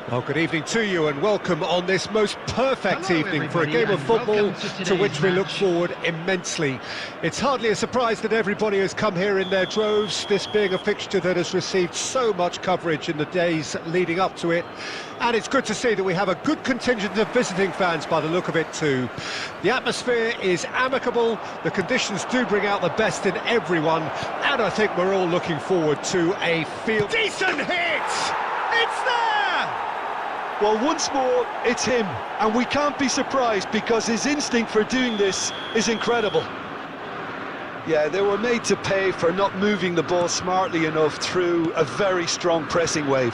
Well, good evening to you and welcome on this most perfect evening for a game of football to which we look forward immensely. It's hardly a surprise that everybody has come here in their droves, this being a fixture that has received so much coverage in the days leading up to it. And it's good to see that we have a good contingent of visiting fans by the look of it too. The atmosphere is amicable, the conditions do bring out the best in everyone, and I think we're all looking forward to a field. Decent hit! It's there! Well, once more, it's him, and we can't be surprised because his instinct for doing this is incredible. Yeah, they were made to pay for not moving the ball smartly enough through a very strong pressing wave.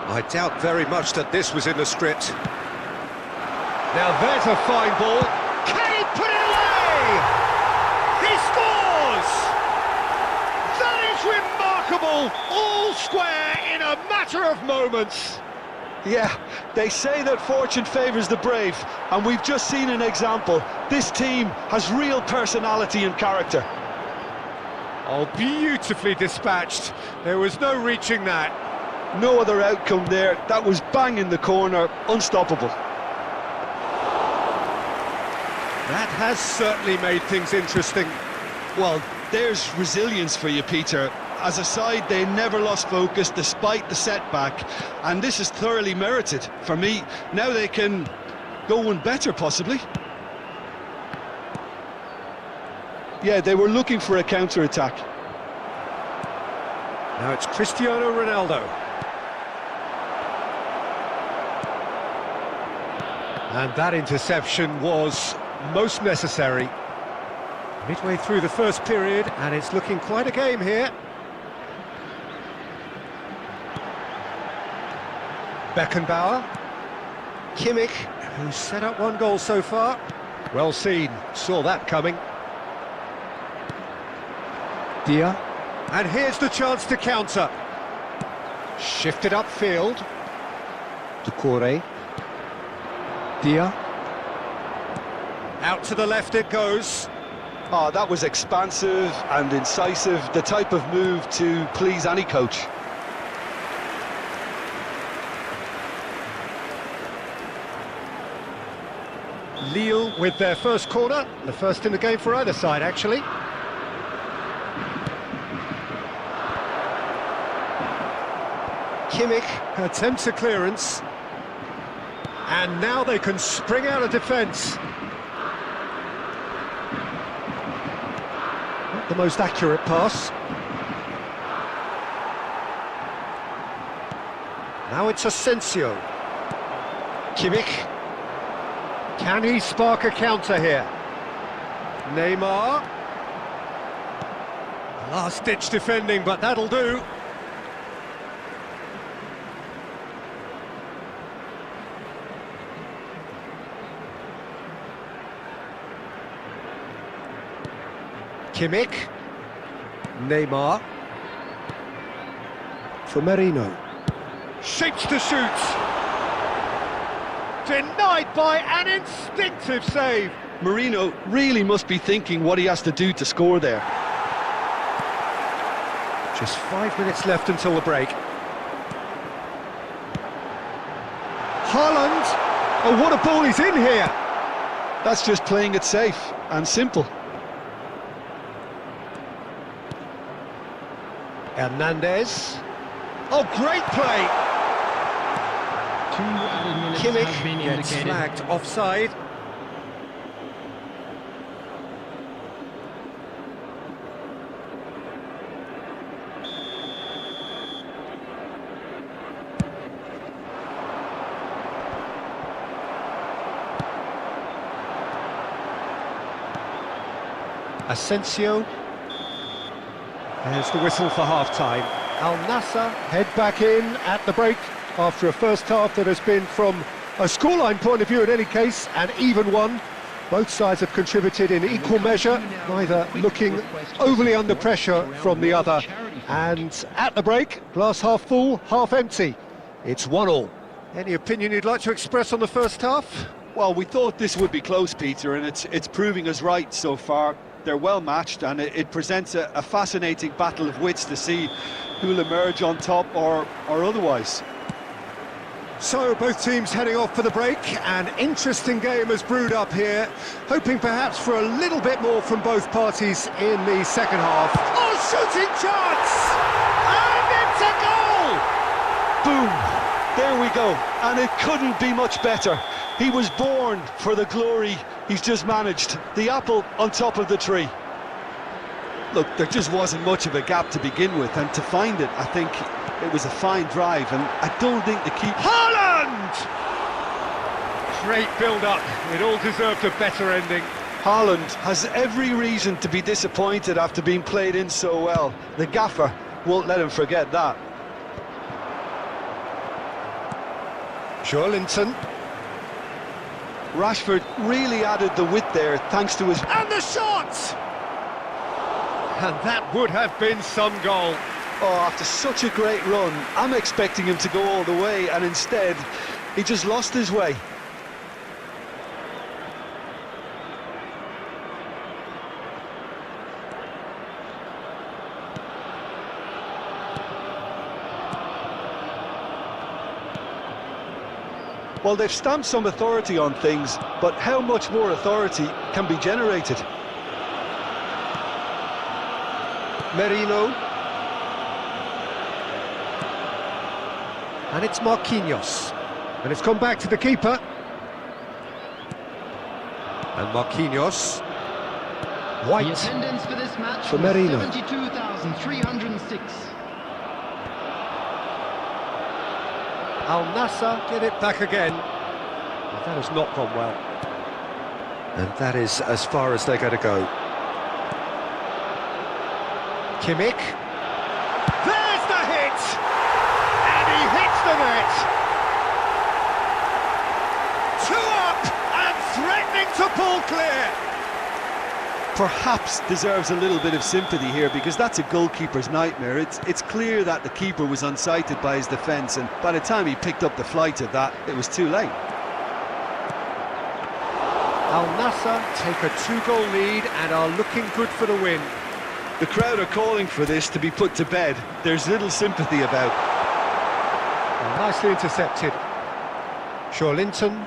I doubt very much that this was in the script. Now there's a fine ball. Can he put it away? He scores! That is remarkable! All square in a matter of moments. Yeah, they say that fortune favours the brave, and we've just seen an example. This team has real personality and character. Oh, beautifully dispatched. There was no reaching that. No other outcome there. That was bang in the corner, unstoppable. That has certainly made things interesting. Well, there's resilience for you, Peter. As a side, they never lost focus despite the setback, and this is thoroughly merited. For me, now they can go one better, possibly. Yeah, they were looking for a counter-attack. Now it's Cristiano Ronaldo. And that interception was most necessary. Midway through the first period, and it's looking quite a game here. Beckenbauer. Kimmich, who's set up one goal so far. Well seen, saw that coming. Dia. And here's the chance to counter. Shifted upfield. Ducore. Dia. Out to the left it goes. Oh, that was expansive and incisive, the type of move to please any coach. Lille with their first corner, the first in the game for either side actually. Kimmich attempts a clearance. And now they can spring out of defence. Not the most accurate pass. Now it's Asensio. Kimmich. Can he spark a counter here? Neymar. Last-ditch defending, but that'll do. Kimmich. Neymar. For Merino. Shapes to shoot. Denied by an instinctive save. Merino really must be thinking what he has to do to score there. Just 5 minutes left until the break. Haaland! Oh, what a ball he's in here! That's just playing it safe and simple. Hernandez. Oh, great play! Kimmich gets flagged offside. Asensio. There's the whistle for half-time. Al Nassr head back in at the break after a first half that has been, from a scoreline point of view in any case, an even one. Both sides have contributed in equal measure, neither looking overly under pressure from the other. And at the break, glass half full, half empty. It's 1-1. Any opinion you'd like to express on the first half? Well, we thought this would be close, Peter, and it's proving us right so far. They're well matched, and it presents a fascinating battle of wits to see who'll emerge on top or otherwise. So both teams heading off for the break. An interesting game has brewed up here, hoping perhaps for a little bit more from both parties in the second half. Oh, shooting chance! And it's a goal! Boom! There we go, and it couldn't be much better. He was born for the glory he's just managed. The apple on top of the tree. Look, there just wasn't much of a gap to begin with, and to find it, I think it was a fine drive, and I don't think the keeper... Haaland! Great build-up. It all deserved a better ending. Haaland has every reason to be disappointed after being played in so well. The gaffer won't let him forget that. Linton. Rashford really added the width there thanks to his... And the shot! And that would have been some goal. Oh, after such a great run, I'm expecting him to go all the way, and instead, he just lost his way. Well, they've stamped some authority on things, but how much more authority can be generated? Merino. And it's Marquinhos. And it's come back to the keeper. And Marquinhos. White. The attendance for this match for Merino. 72,306. Al Nassr get it back again. But that has not gone well. And that is as far as they're going to go. Kimmich. There's the hit! And he hits the net! 2 up and threatening to pull clear! Perhaps deserves a little bit of sympathy here, because that's a goalkeeper's nightmare. It's clear that the keeper was unsighted by his defence, and by the time he picked up the flight of that, it was too late. Al Nassr take a 2-goal lead and are looking good for the win. The crowd are calling for this to be put to bed. There's little sympathy about. And nicely intercepted. Linton.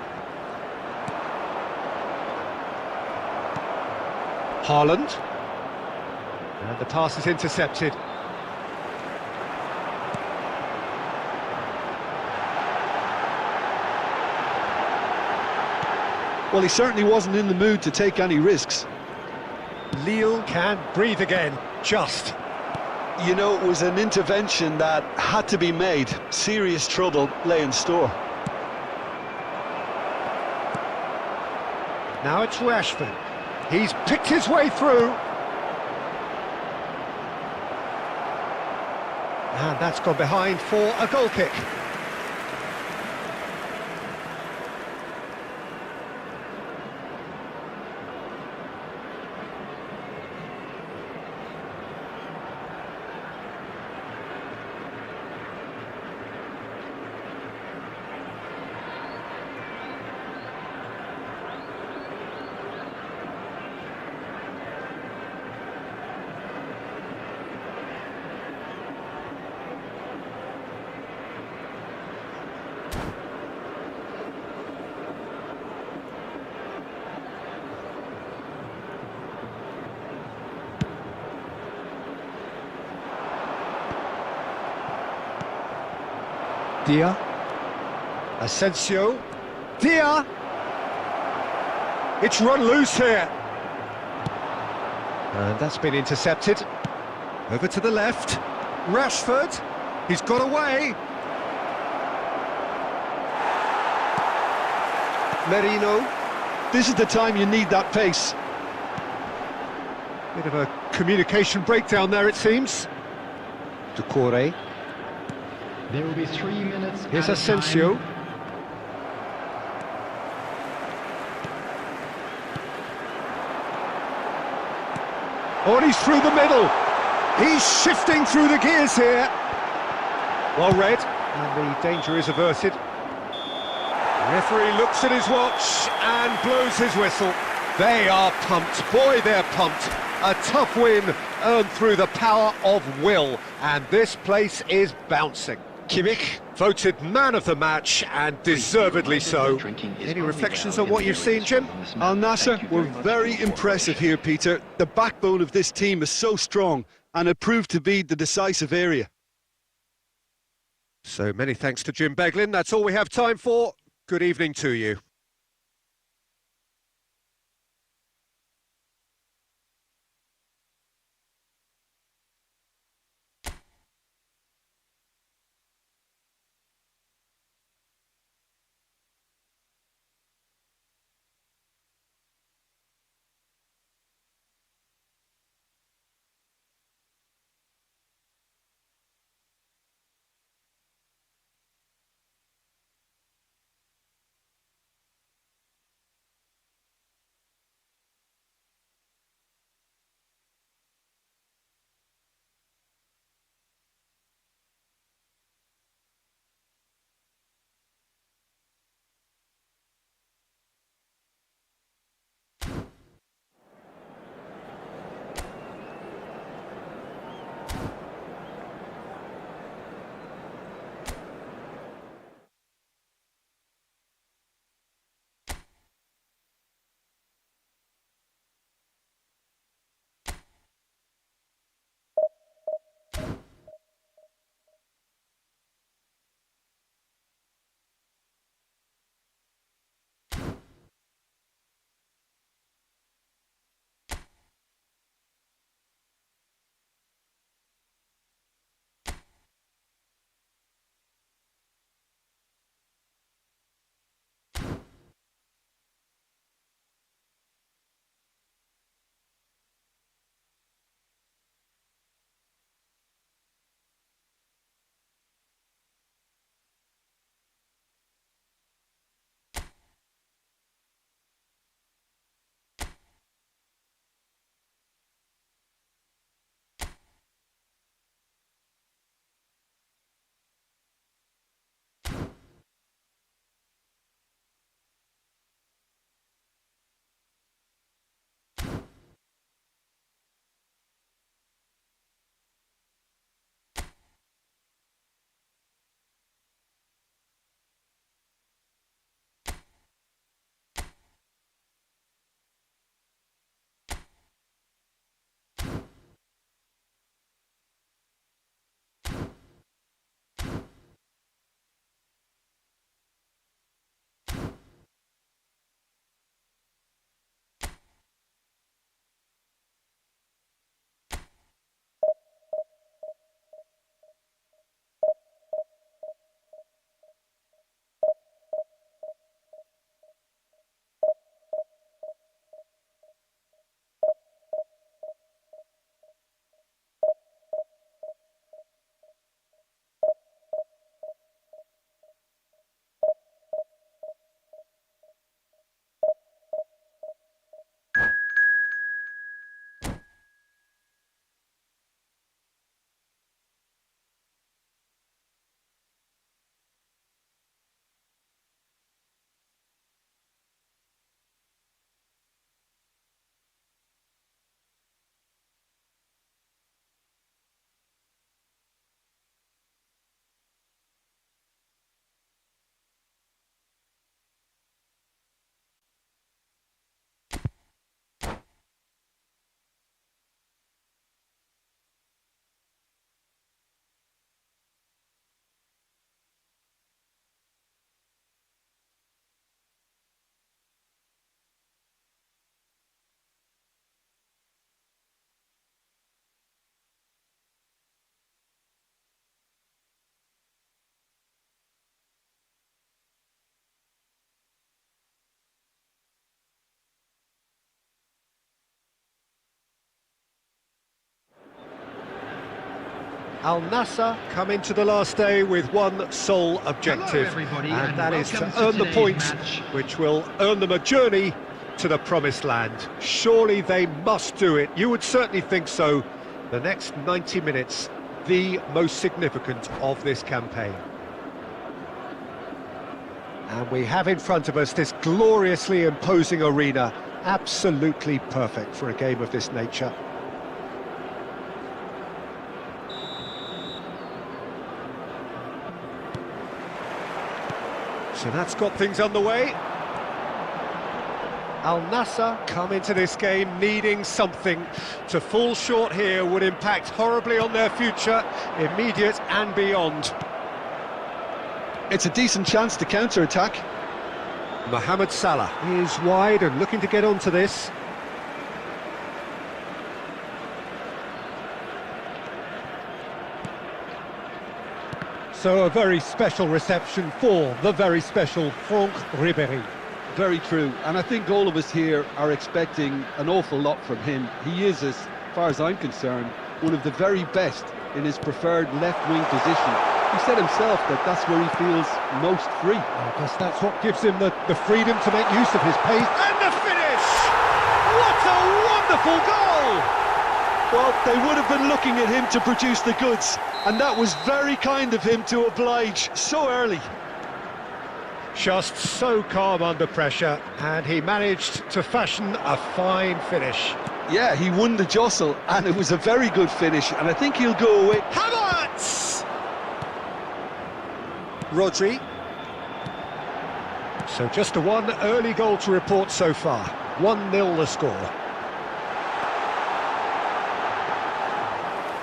Haaland. And the pass is intercepted. Well, he certainly wasn't in the mood to take any risks. Lille can breathe again, just. You know, it was an intervention that had to be made. Serious trouble lay in store. Now it's Rashford. He's picked his way through. And that's gone behind for a goal kick. Dia. Asensio. Dia. It's run loose here. And that's been intercepted. Over to the left. Rashford. He's got away. Merino. This is the time you need that pace. Bit of a communication breakdown there, it seems. Doucouré. There will be 3 minutes. Here's Asensio. Oh, and he's through the middle. He's shifting through the gears here. Well read, and the danger is averted. The referee looks at his watch and blows his whistle. They are pumped. Boy, they're pumped. A tough win earned through the power of will, and this place is bouncing. Kimmich voted man of the match, and deservedly so. Any reflections on what you've seen, Jim? Al Nassr were very impressive here, Peter. The backbone of this team is so strong, and it proved to be the decisive area. So many thanks to Jim Beglin. That's all we have time for. Good evening to you. Al Nassr come into the last day with one sole objective, and that is to earn the points, which will earn them a journey to the promised land. Surely they must do it. You would certainly think so. The next 90 minutes, the most significant of this campaign. And we have in front of us this gloriously imposing arena, absolutely perfect for a game of this nature. So that's got things underway. Al Nassr come into this game needing something. To fall short here would impact horribly on their future, immediate and beyond. It's a decent chance to counter-attack. Mohamed Salah is wide and looking to get onto this. So a very special reception for the very special Franck Ribéry. Very true, and I think all of us here are expecting an awful lot from him. He is, as far as I'm concerned, one of the very best in his preferred left-wing position. He said himself that that's where he feels most free. I guess that's what gives him the freedom to make use of his pace. And the finish! What a wonderful goal! Well, they would have been looking at him to produce the goods, and that was very kind of him to oblige so early. Just so calm under pressure, and he managed to fashion a fine finish. Yeah, he won the jostle, and it was a very good finish, and I think he'll go away. Havertz! Rodri. So just a one early goal to report so far. 1-0 the score.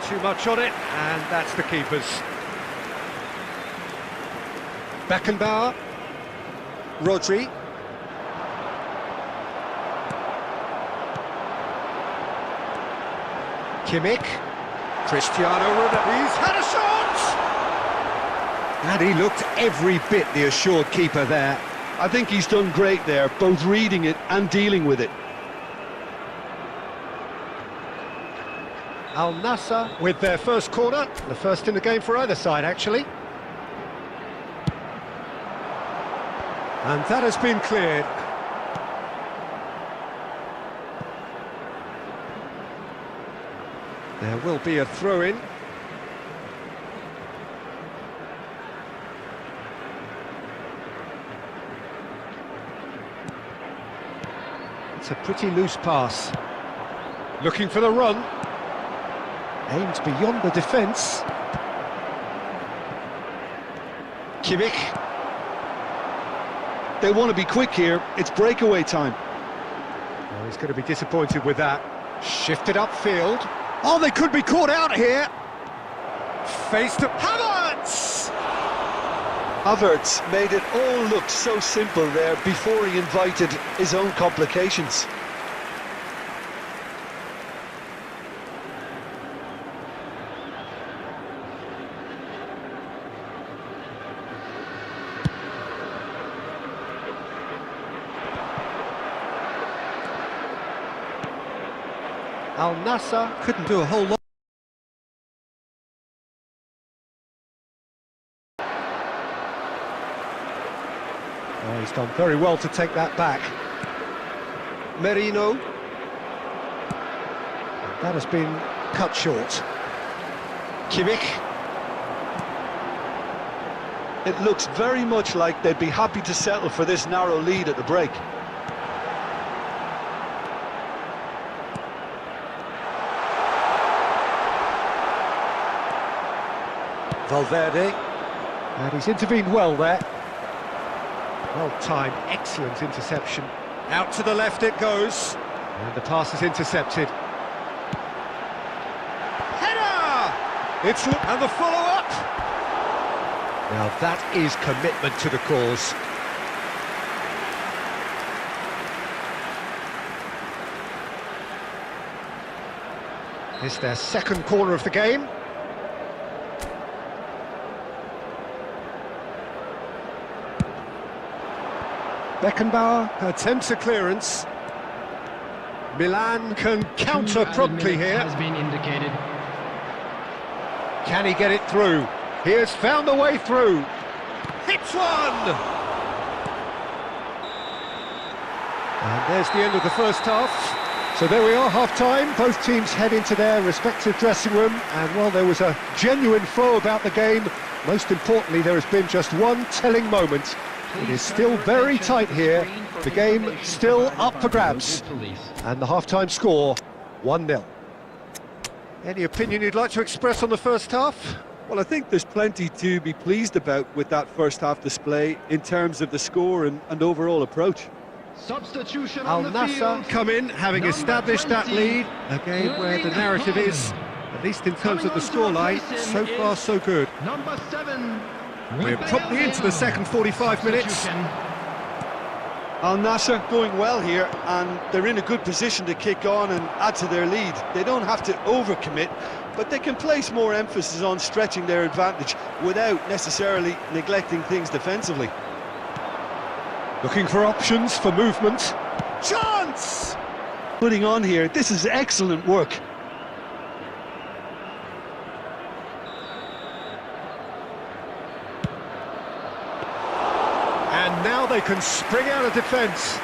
Too much on it, and that's the keeper's. Beckenbauer. Rodri. Kimmich. Cristiano Ronaldo. He's had a shot! And he looked every bit the assured keeper there. I think he's done great there, both reading it and dealing with it. Al Nassr with their first corner, the first in the game for either side actually. And that has been cleared. There will be a throw-in. It's a pretty loose pass. Looking for the run. Aimed beyond the defence. Kimmich. They want to be quick here, it's breakaway time. Oh, he's going to be disappointed with that. Shifted upfield. Oh, they could be caught out here. Face to Havertz! Havertz made it all look so simple there before he invited his own complications. Al Nassr couldn't do a whole lot. Oh, he's done very well to take that back. Merino. That has been cut short. Kimmich. It looks very much like they'd be happy to settle for this narrow lead at the break. Valverde, and he's intervened well there. Well-timed, excellent interception. Out to the left it goes, and the pass is intercepted. Header! And the follow-up! Now that is commitment to the cause. It's their second corner of the game. Beckenbauer attempts a clearance. Milan can counter promptly here. Has been indicated. Can he get it through? He has found a way through. Hits one! And there's the end of the first half. So there we are, half-time. Both teams head into their respective dressing room. And while there was a genuine flow about the game, most importantly, there has been just one telling moment. It is still very tight here. The game still up for grabs. And the half-time score, 1-0. Any opinion you'd like to express on the first half? Well, I think there's plenty to be pleased about with that first half display in terms of the score and overall approach. Substitution Al on the Nassr field. come in, having Number established that 20, lead. A game where the narrative is, at least in terms of the scoreline, so far so good. Number 7. We're promptly into the second 45 minutes. Substitution. Al Nassr going well here, and they're in a good position to kick on and add to their lead. They don't have to overcommit, but they can place more emphasis on stretching their advantage without necessarily neglecting things defensively. Looking for options for movement. Chance! Putting on here, this is excellent work. And now they can spring out of defence.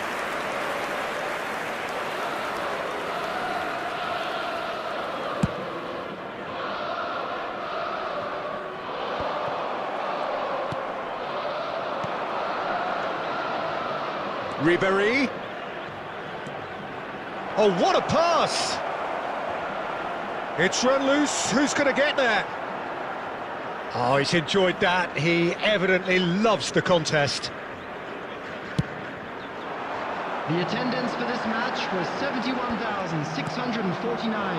Ribéry. Oh, what a pass! It's run loose. Who's going to get there? Oh, he's enjoyed that. He evidently loves the contest. The attendance for this match was 71,649.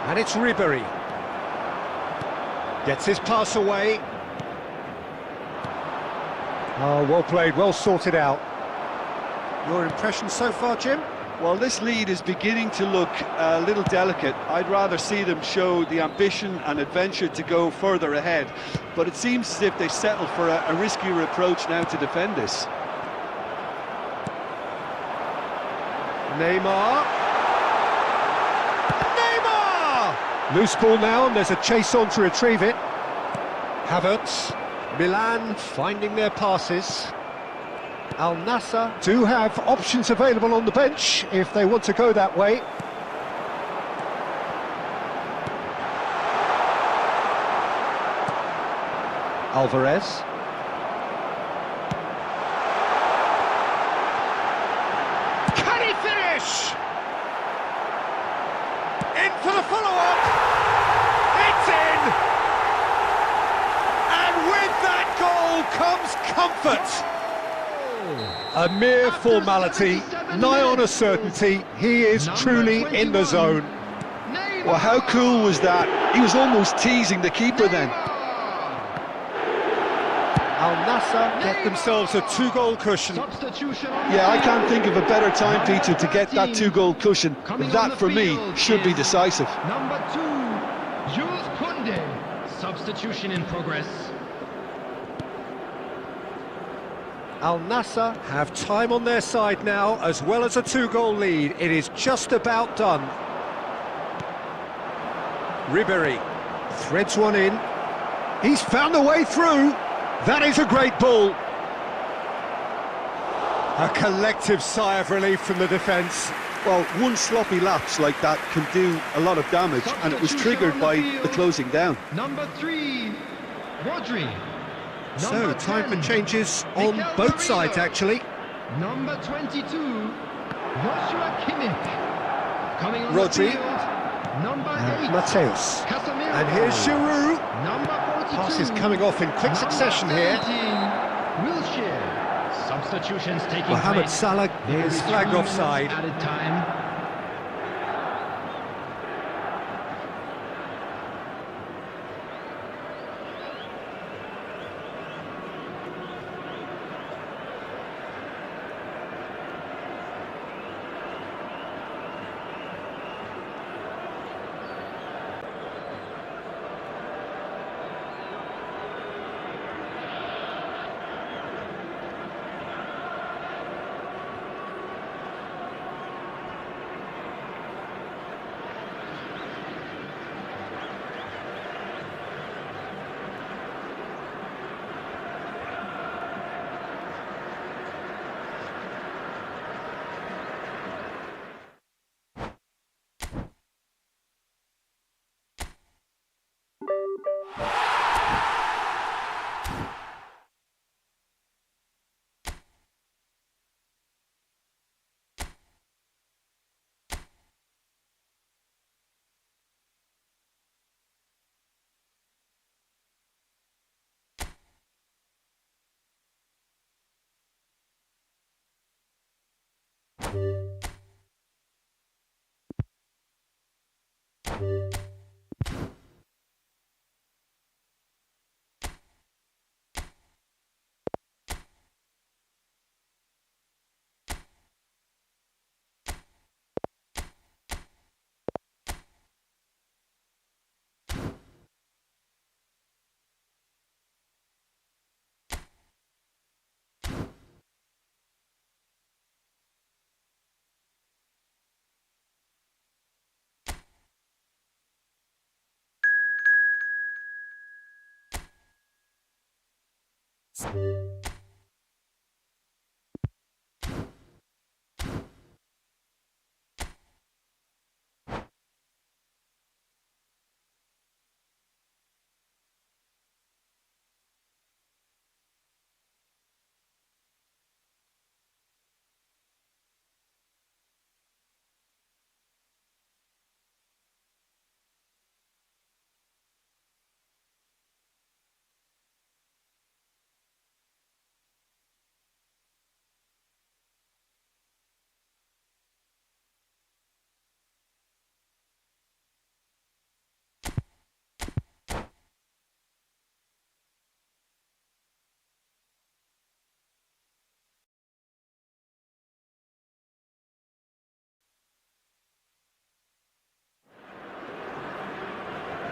And it's Ribéry. Gets his pass away. Oh, well played, well sorted out. Your impression so far, Jim? Well, this lead is beginning to look a little delicate. I'd rather see them show the ambition and adventure to go further ahead. But it seems as if they've settled for a riskier approach now to defend this. Neymar. Loose ball now, and there's a chase on to retrieve it. Havertz. Milan finding their passes. Al Nassr do have options available on the bench if they want to go that way. Alvarez. Can he finish? In for the follow-up. It's in. And with that goal comes comfort. A mere formality, nigh on a certainty. He is truly in the zone. Well, how cool was that? He was almost teasing the keeper then. Al Nassr get themselves a two-goal cushion. Yeah, I can't think of a better time, Peter, to get that two-goal cushion. That, for me, should be decisive. Number 2, Jules Koundé. Substitution in progress. Al Nassr have time on their side now, as well as a two-goal lead. It is just about done. Ribéry threads one in. He's found a way through. That is a great ball. A collective sigh of relief from the defence. Well, one sloppy lapse like that can do a lot of damage, and it was triggered by the closing down. Number 3, Rodri. So, time for changes on both sides, actually. Number 22, Joshua Kimmich. Coming on Rodri. the field, number 8, Mateus. Casemiro. And here's Giroud. Number 42, Passes coming off in quick succession here. Wilshere. Substitutions taking Mohamed place. Salah There will is be flagged 2 offside. minutes added time.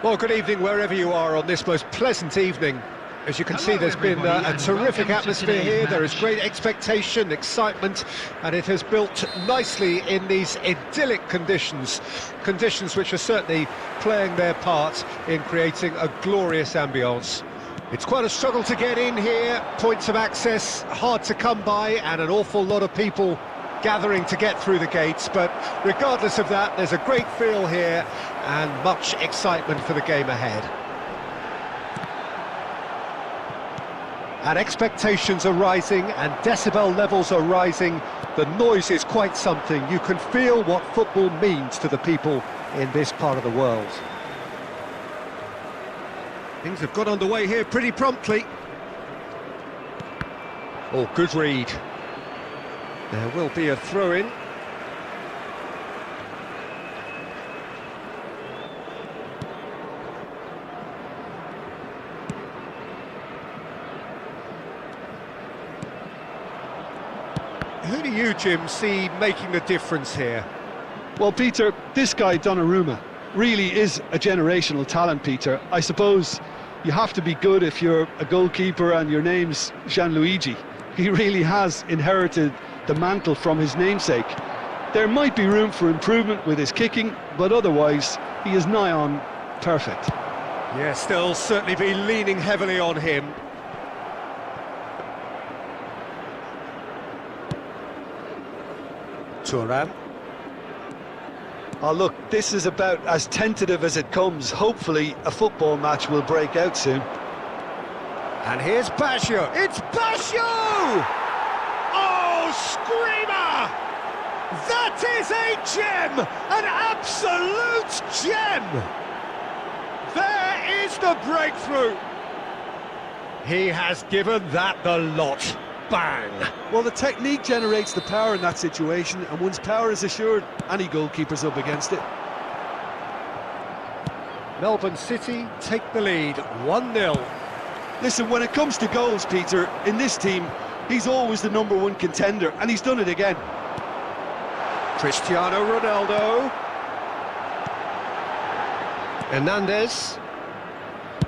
Well, good evening wherever you are on this most pleasant evening. As you can see, there's been a terrific atmosphere here. There is great expectation, excitement, and it has built nicely in these idyllic conditions. Conditions which are certainly playing their part in creating a glorious ambience. It's quite a struggle to get in here, points of access hard to come by, and an awful lot of people gathering to get through the gates, but regardless of that, there's a great feel here and much excitement for the game ahead. And expectations are rising and decibel levels are rising. The noise is quite something. You can feel what football means to the people in this part of the world. Things have got underway here pretty promptly. Oh, good read. There will be a throw-in. Who do you, Jim, see making the difference here? Well, Peter, this guy, Donnarumma, really is a generational talent, Peter. I suppose you have to be good if you're a goalkeeper and your name's Gianluigi. He really has inherited the mantle from his namesake. There might be room for improvement with his kicking, but otherwise he is nigh on perfect. Yes, they'll certainly be leaning heavily on him. Thuram. Oh look, this is about as tentative as it comes. Hopefully a football match will break out soon. And here's Basho. It's Basho! Oh, screamer! That is a gem! An absolute gem! There is the breakthrough! He has given that the lot. Bang! Well, the technique generates the power in that situation, and once power is assured, any goalkeeper's up against it. Melbourne City take the lead, 1-0. Listen, when it comes to goals, Peter, in this team, he's always the #1 contender, and he's done it again. Cristiano Ronaldo. Hernandez.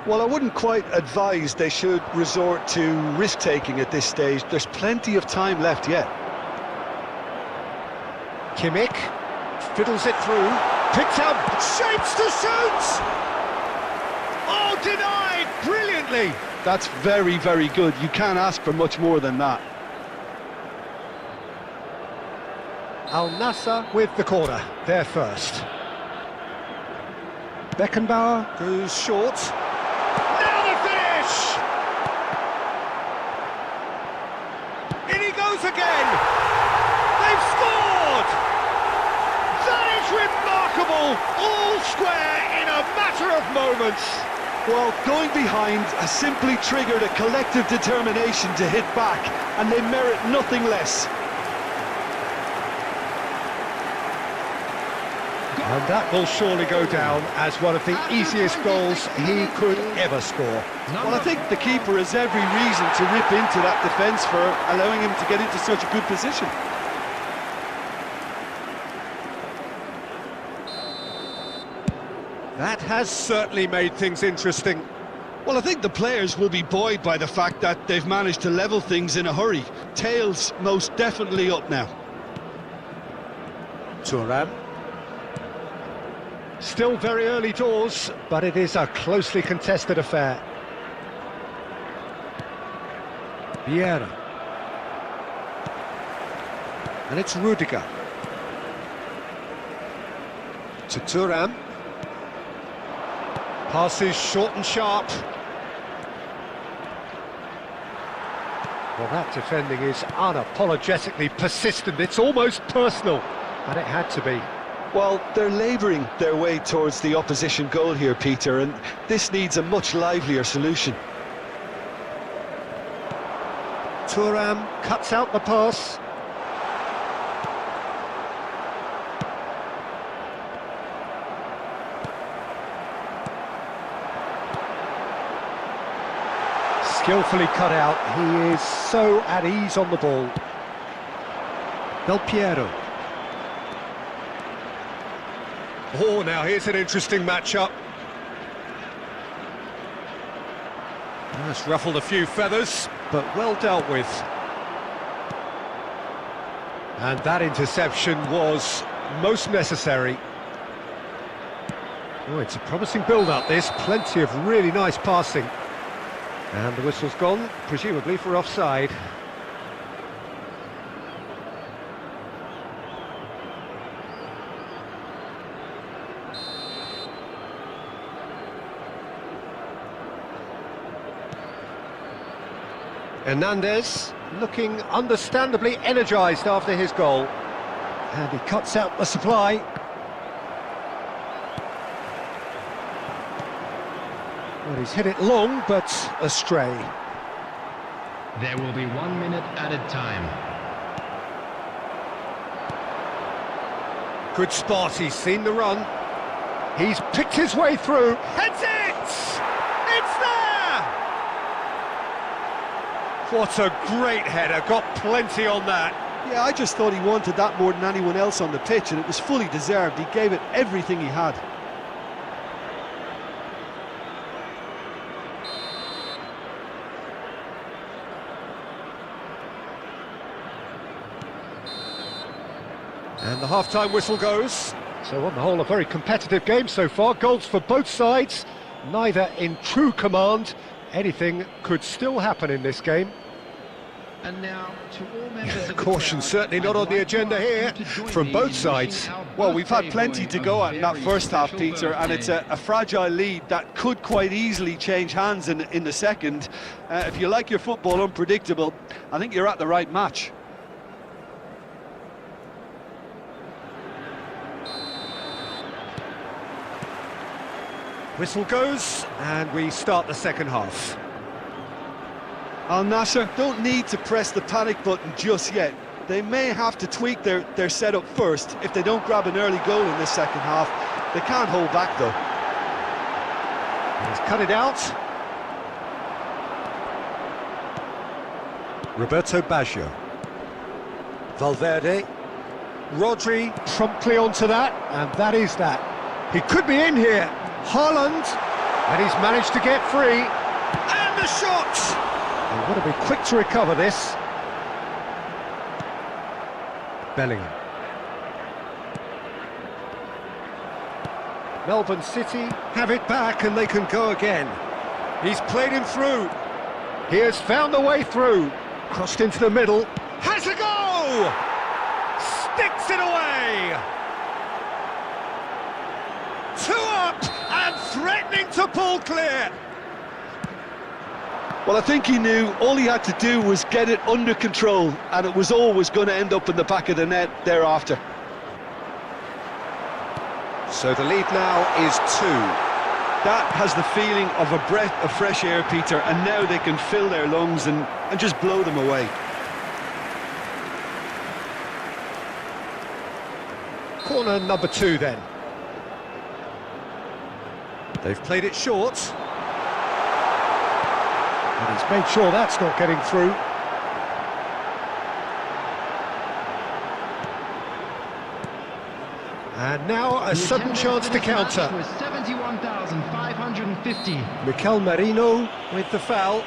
Well, I wouldn't quite advise they should resort to risk-taking at this stage. There's plenty of time left yet. Kimmich fiddles it through, picked up, shapes to shoot! Oh, denied brilliantly! That's very, very good. You can't ask for much more than that. Al Nassr with the corner, there first. Beckenbauer goes short. Now the finish! In he goes again! They've scored! That is remarkable! All square in a matter of moments. Well, going behind has simply triggered a collective determination to hit back, and they merit nothing less. And that will surely go down as one of the easiest goals he could ever score. Well, I think the keeper has every reason to rip into that defence for allowing him to get into such a good position. That has certainly made things interesting. Well, I think the players will be buoyed by the fact that they've managed to level things in a hurry. Tails most definitely up now. Thuram. Still very early doors, but it is a closely contested affair. Vieira. And it's Rudiger. To Thuram. Passes short and sharp. Well, that defending is unapologetically persistent. It's almost personal, and it had to be. Well, they're labouring their way towards the opposition goal here, Peter, and this needs a much livelier solution. Thuram cuts out the pass. Skillfully cut out. He is so at ease on the ball. Del Piero. Oh, now here's an interesting matchup. That's ruffled a few feathers, but well dealt with. And that interception was most necessary. Oh, it's a promising build-up, this. Plenty of really nice passing. And the whistle's gone, presumably for offside. Hernandez looking understandably energised after his goal. And he cuts out the supply. Well, he's hit it long, but astray. There will be 1 minute added time. Good spot, he's seen the run. He's picked his way through. Heads it! It's there! What a great header, got plenty on that. Yeah, I just thought he wanted that more than anyone else on the pitch, and it was fully deserved. He gave it everything he had. And the half-time whistle goes. So on the whole, a very competitive game so far. Goals for both sides, neither in true command. Anything could still happen in this game. And now, to all members of the Caution crowd, certainly not on the agenda here from both sides. Well, we've had plenty to go at in that first half, Peter, and it's a fragile lead that could quite easily change hands in the second. If you like your football unpredictable, I think you're at the right match. Whistle goes, and we start the second half. Al Nassr don't need to press the panic button just yet. They may have to tweak their setup first if they don't grab an early goal in this second half. They can't hold back, though. He's cut it out. Roberto Baggio. Valverde. Rodri promptly onto that, and that is that. He could be in here. Haaland, and he's managed to get free. And the shot! They've got to be quick to recover this. Bellingham. Melbourne City have it back and they can go again. He's played him through. He has found the way through. Crossed into the middle. Has a go! Sticks it away! 2 up and threatening to pull clear. Well, I think he knew all he had to do was get it under control, and it was always going to end up in the back of the net thereafter. So the lead now is 2. That has the feeling of a breath of fresh air, Peter, and now they can fill their lungs and just blow them away. Corner number 2 then. They've played it short. And he's made sure that's not getting through. And now a sudden chance to counter. 71,550. Mikel Merino with the foul.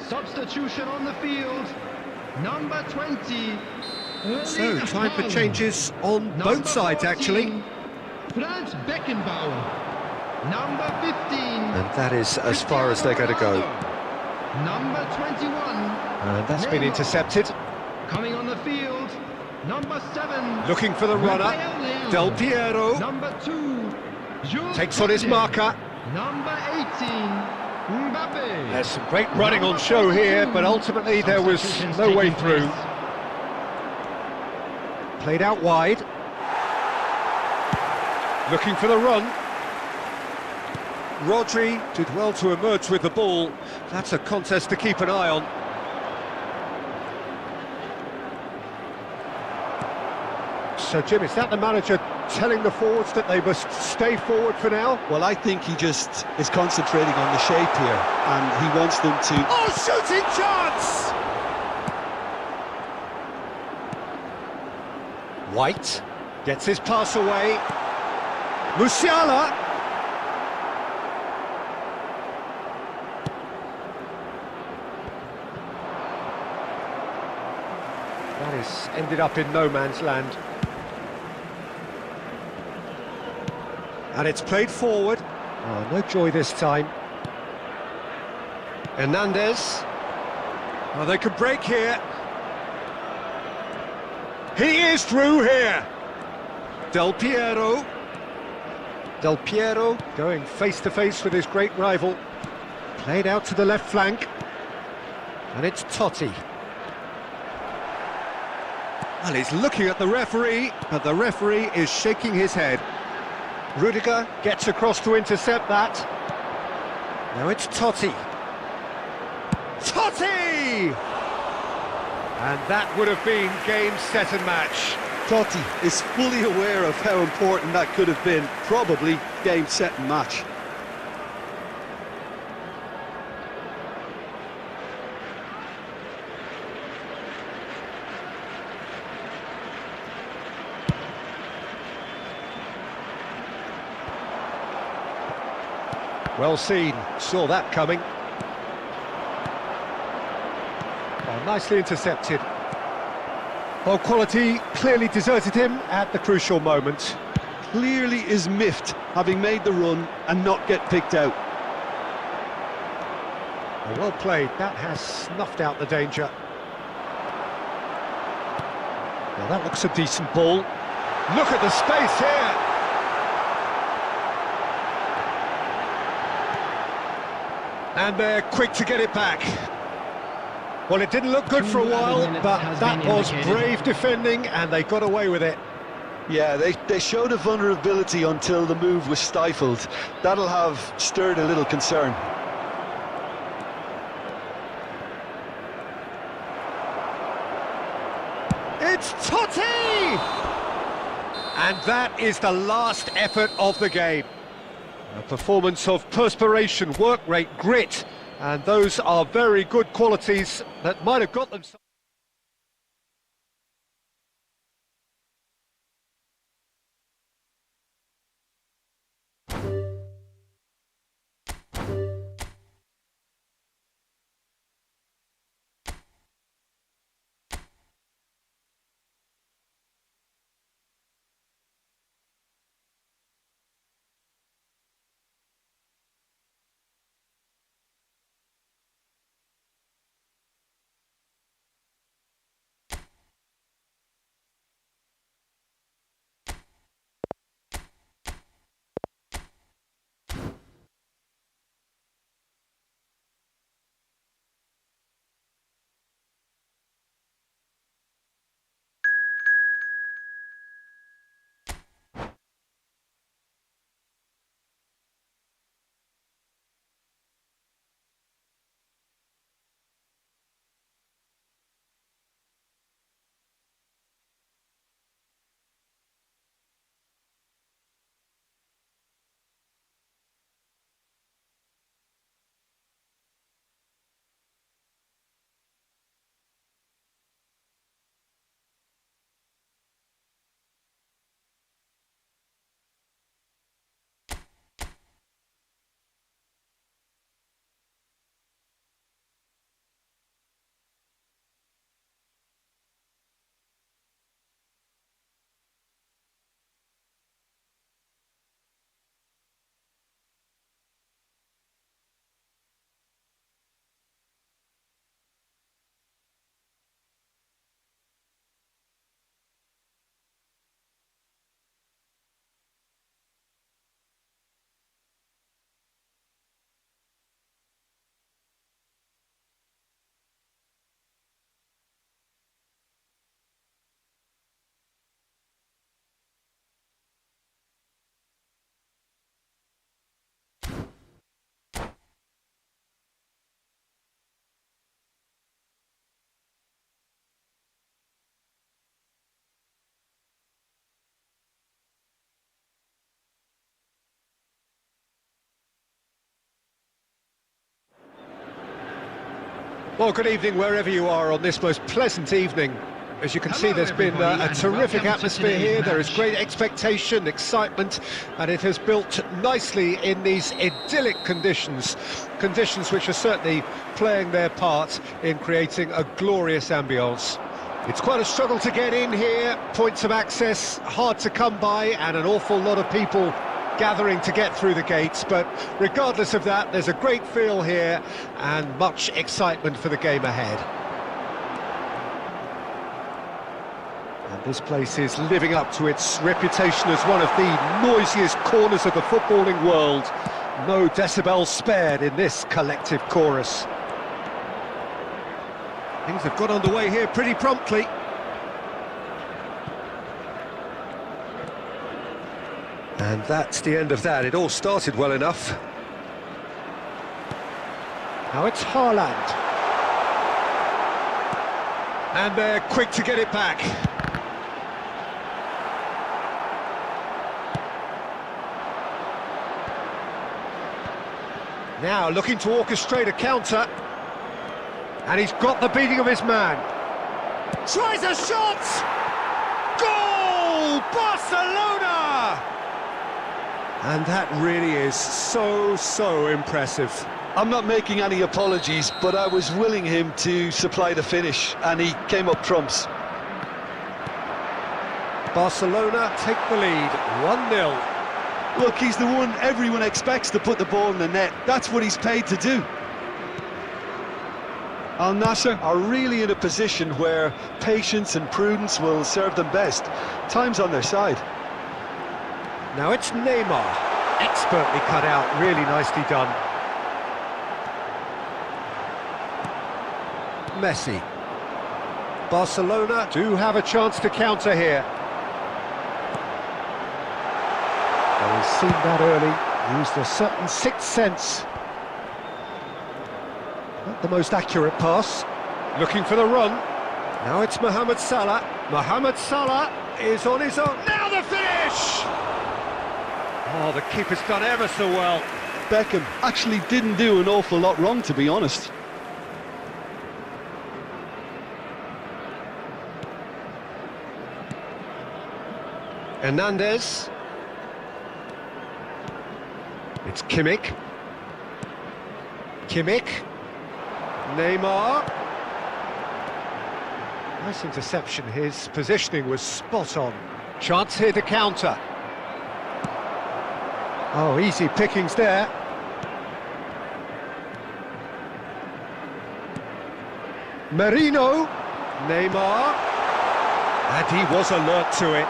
Substitution on the field. Number 20. So, time for changes on both sides, actually. Franz Beckenbauer. Number 15. And that is as far as they're going to go. Number 21. And that's been intercepted. Coming on the field. Number 7. Looking for the runner. Del Piero. Number 2. Jules Takes on his Koundé. marker. Number 18. Mbappe. There's some great running on show here, but ultimately there was no way through. Played out wide. Looking for the run. Rodri did well to emerge with the ball. That's a contest to keep an eye on. So, Jim, is that the manager telling the forwards that they must stay forward for now? Well, I think he just is concentrating on the shape here, and he wants them to... Oh, shooting chance! White gets his pass away. Musiala. That has ended up in no man's land. And it's played forward. Oh, no joy this time. Hernandez. Oh, they could break here. He is through here. Del Piero. Del Piero going face-to-face with his great rival. Played out to the left flank. And it's Totti. Well, he's looking at the referee, but the referee is shaking his head. Rudiger gets across to intercept that. Now it's Totti. Totti! And that would have been game, set and match. Totti is fully aware of how important that could have been. Probably game, set and match. Well seen, saw that coming. Oh, nicely intercepted. Well, quality clearly deserted him at the crucial moment. Clearly is miffed, having made the run and not get picked out. Oh, well played, that has snuffed out the danger. Well, that looks a decent ball. Look at the space here! And they're quick to get it back. Well, it didn't look good for a while, but that was brave defending, and they got away with it. Yeah, they showed a vulnerability until the move was stifled. That'll have stirred a little concern. It's Totti! And that is the last effort of the game. A performance of perspiration, work rate, grit, and those are very good qualities that might have got them... Well, good evening wherever you are on this most pleasant evening. As you can see, there's been a terrific atmosphere here. There is great expectation, excitement, and it has built nicely in these idyllic conditions. Conditions which are certainly playing their part in creating a glorious ambience. It's quite a struggle to get in here, points of access hard to come by, and an awful lot of people gathering to get through the gates, but regardless of that, there's a great feel here and much excitement for the game ahead. And this place is living up to its reputation as one of the noisiest corners of the footballing world. No decibels spared in this collective chorus. Things have got underway here pretty promptly. And that's the end of that. It all started well enough. Now it's Haaland. And they're quick to get it back. Now looking to orchestrate a counter. And he's got the beating of his man. Tries a shot! Goal! Barcelona! And that really is so impressive. I'm not making any apologies, but I was willing him to supply the finish, and he came up trumps. Barcelona take the lead, 1-0. Look, he's the one everyone expects to put the ball in the net. That's what he's paid to do. Al Nassr are really in a position where patience and prudence will serve them best. Time's on their side. Now it's Neymar, expertly cut out, really nicely done. Messi. Barcelona do have a chance to counter here. Well, he's seen that early, used a certain sixth sense. Not the most accurate pass. Looking for the run. Now it's Mohamed Salah. Mohamed Salah is on his own. Now the finish! Oh, the keeper's done ever so well. Beckham actually didn't do an awful lot wrong, to be honest. Hernandez. It's Kimmich. Kimmich. Neymar. Nice interception. His positioning was spot on. Chance here to counter. Oh, easy pickings there. Merino. Neymar. And he was alert to it.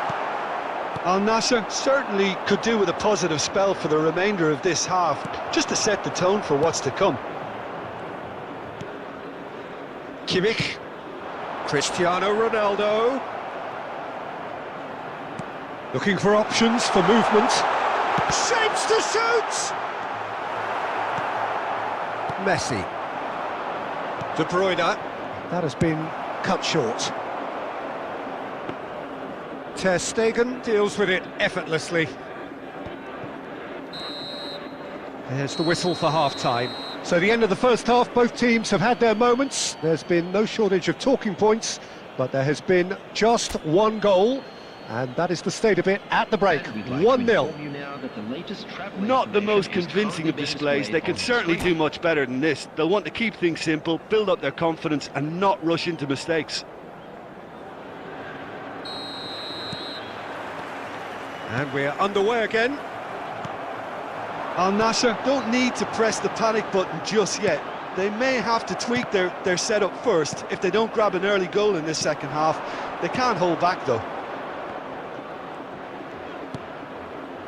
Al Nassr certainly could do with a positive spell for the remainder of this half, just to set the tone for what's to come. Kimmich. Cristiano Ronaldo. Looking for options for movement. Shapes to shoot! Messi. De Bruyne. That has been cut short. Ter Stegen deals with it effortlessly. There's the whistle for half-time. So the end of the first half, both teams have had their moments. There's been no shortage of talking points, but there has been just one goal, and that is the state of it at the break. 1-0. Not the most convincing of displays. They can certainly do much better than this. They'll want to keep things simple, build up their confidence, and not rush into mistakes. And we're underway again. Al Nassr don't need to press the panic button just yet. They may have to tweak their setup first if they don't grab an early goal in this second half. They can't hold back though.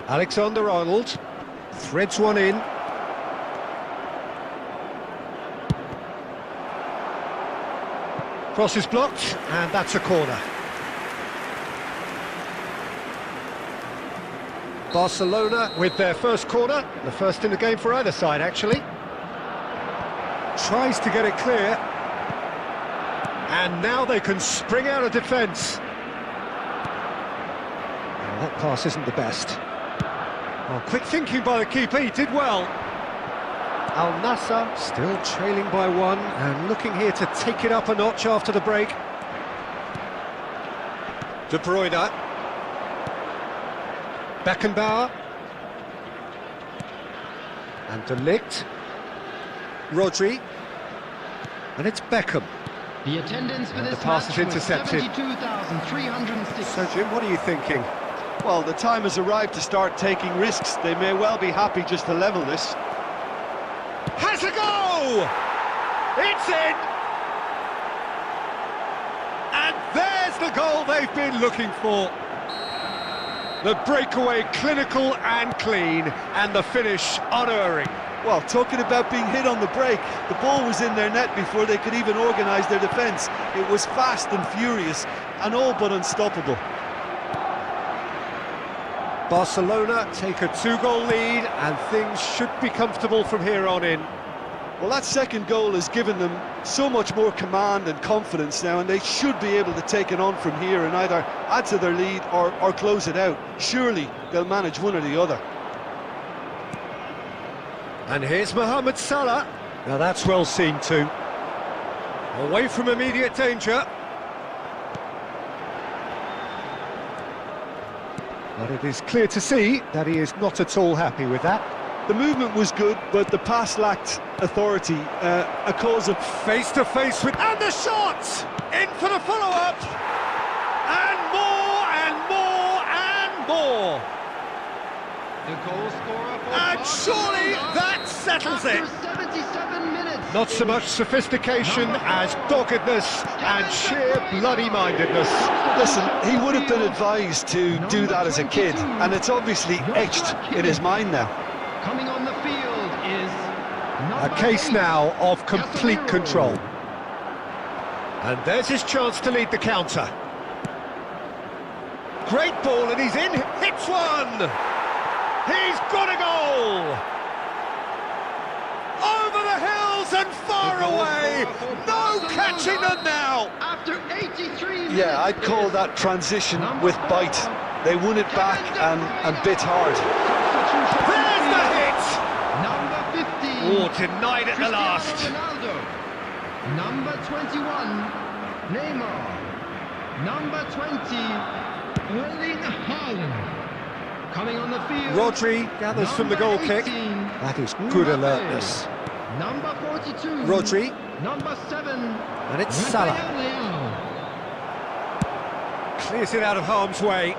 Alexander-Arnold threads one in. Cross is blocked, and that's a corner. Barcelona with their first corner, the first in the game for either side actually. Tries to get it clear. And now they can spring out of defence. Well, that pass isn't the best. Oh, quick thinking by the keeper, he did well. Al Nassr still trailing by one and looking here to take it up a notch after the break. De Bruyne. Beckenbauer. And De Ligt. Rodri. And it's Beckham. The attendance for And this the pass is match was intercepted. 72,306. So Jim, what are you thinking? Well, the time has arrived to start taking risks. They may well be happy just to level this. Has a go! It's in! And there's the goal they've been looking for. The breakaway clinical and clean, and the finish unerring. Well, talking about being hit on the break, the ball was in their net before they could even organise their defence. It was fast and furious, and all but unstoppable. Barcelona take a 2-goal lead, and things should be comfortable from here on in. Well, that second goal has given them so much more command and confidence now, and they should be able to take it on from here and either add to their lead or close it out. Surely they'll manage one or the other. And here's Mohamed Salah. Now that's well seen too. Away from immediate danger. But it is clear to see that he is not at all happy with that. The movement was good, but the pass lacked authority, a cause of... Face to face with... And the shot! In for the follow-up! And more, and more, and more! The goal scorer for And Barcelona surely that settles it! after 77 minutes. Not so much sophistication as doggedness and sheer bloody-mindedness. Listen, he would have been advised to do that as a kid, and it's obviously etched in his mind now. Coming on the field is A number case 8, now of complete Casemiro. control. And there's his chance to lead the counter. Great ball, and he's in, hits one! He's got a goal! Over the hills and far away! No catching them now! After 83 minutes. Yeah, I'd call that transition with bite. They won it back and bit hard. There's the hit! Number 15. Oh, denied at the last. Ronaldo. Number 21. Neymar. Number 20. Erling Haaland. Coming on the field. Rodri gathers from the goal kick. 18, That is good Mbappe. alertness. Number 42. Rodri, Number 7. and it's Salah. Clears it out of harm's way.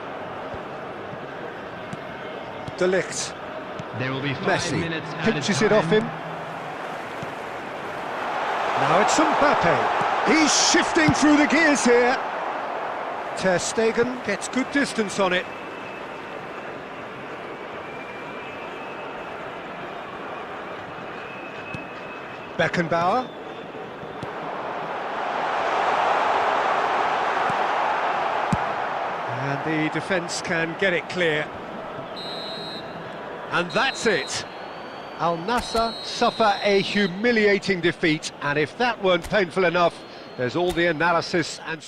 De Ligt, There will be 5 Messi, minutes added pinches it time. off him. Now it's Mbappe. He's shifting through the gears here. Ter Stegen gets good distance on it. Beckenbauer. And the defence can get it clear. And that's it. Al Nassr suffer a humiliating defeat, and if that weren't painful enough, there's all the analysis and...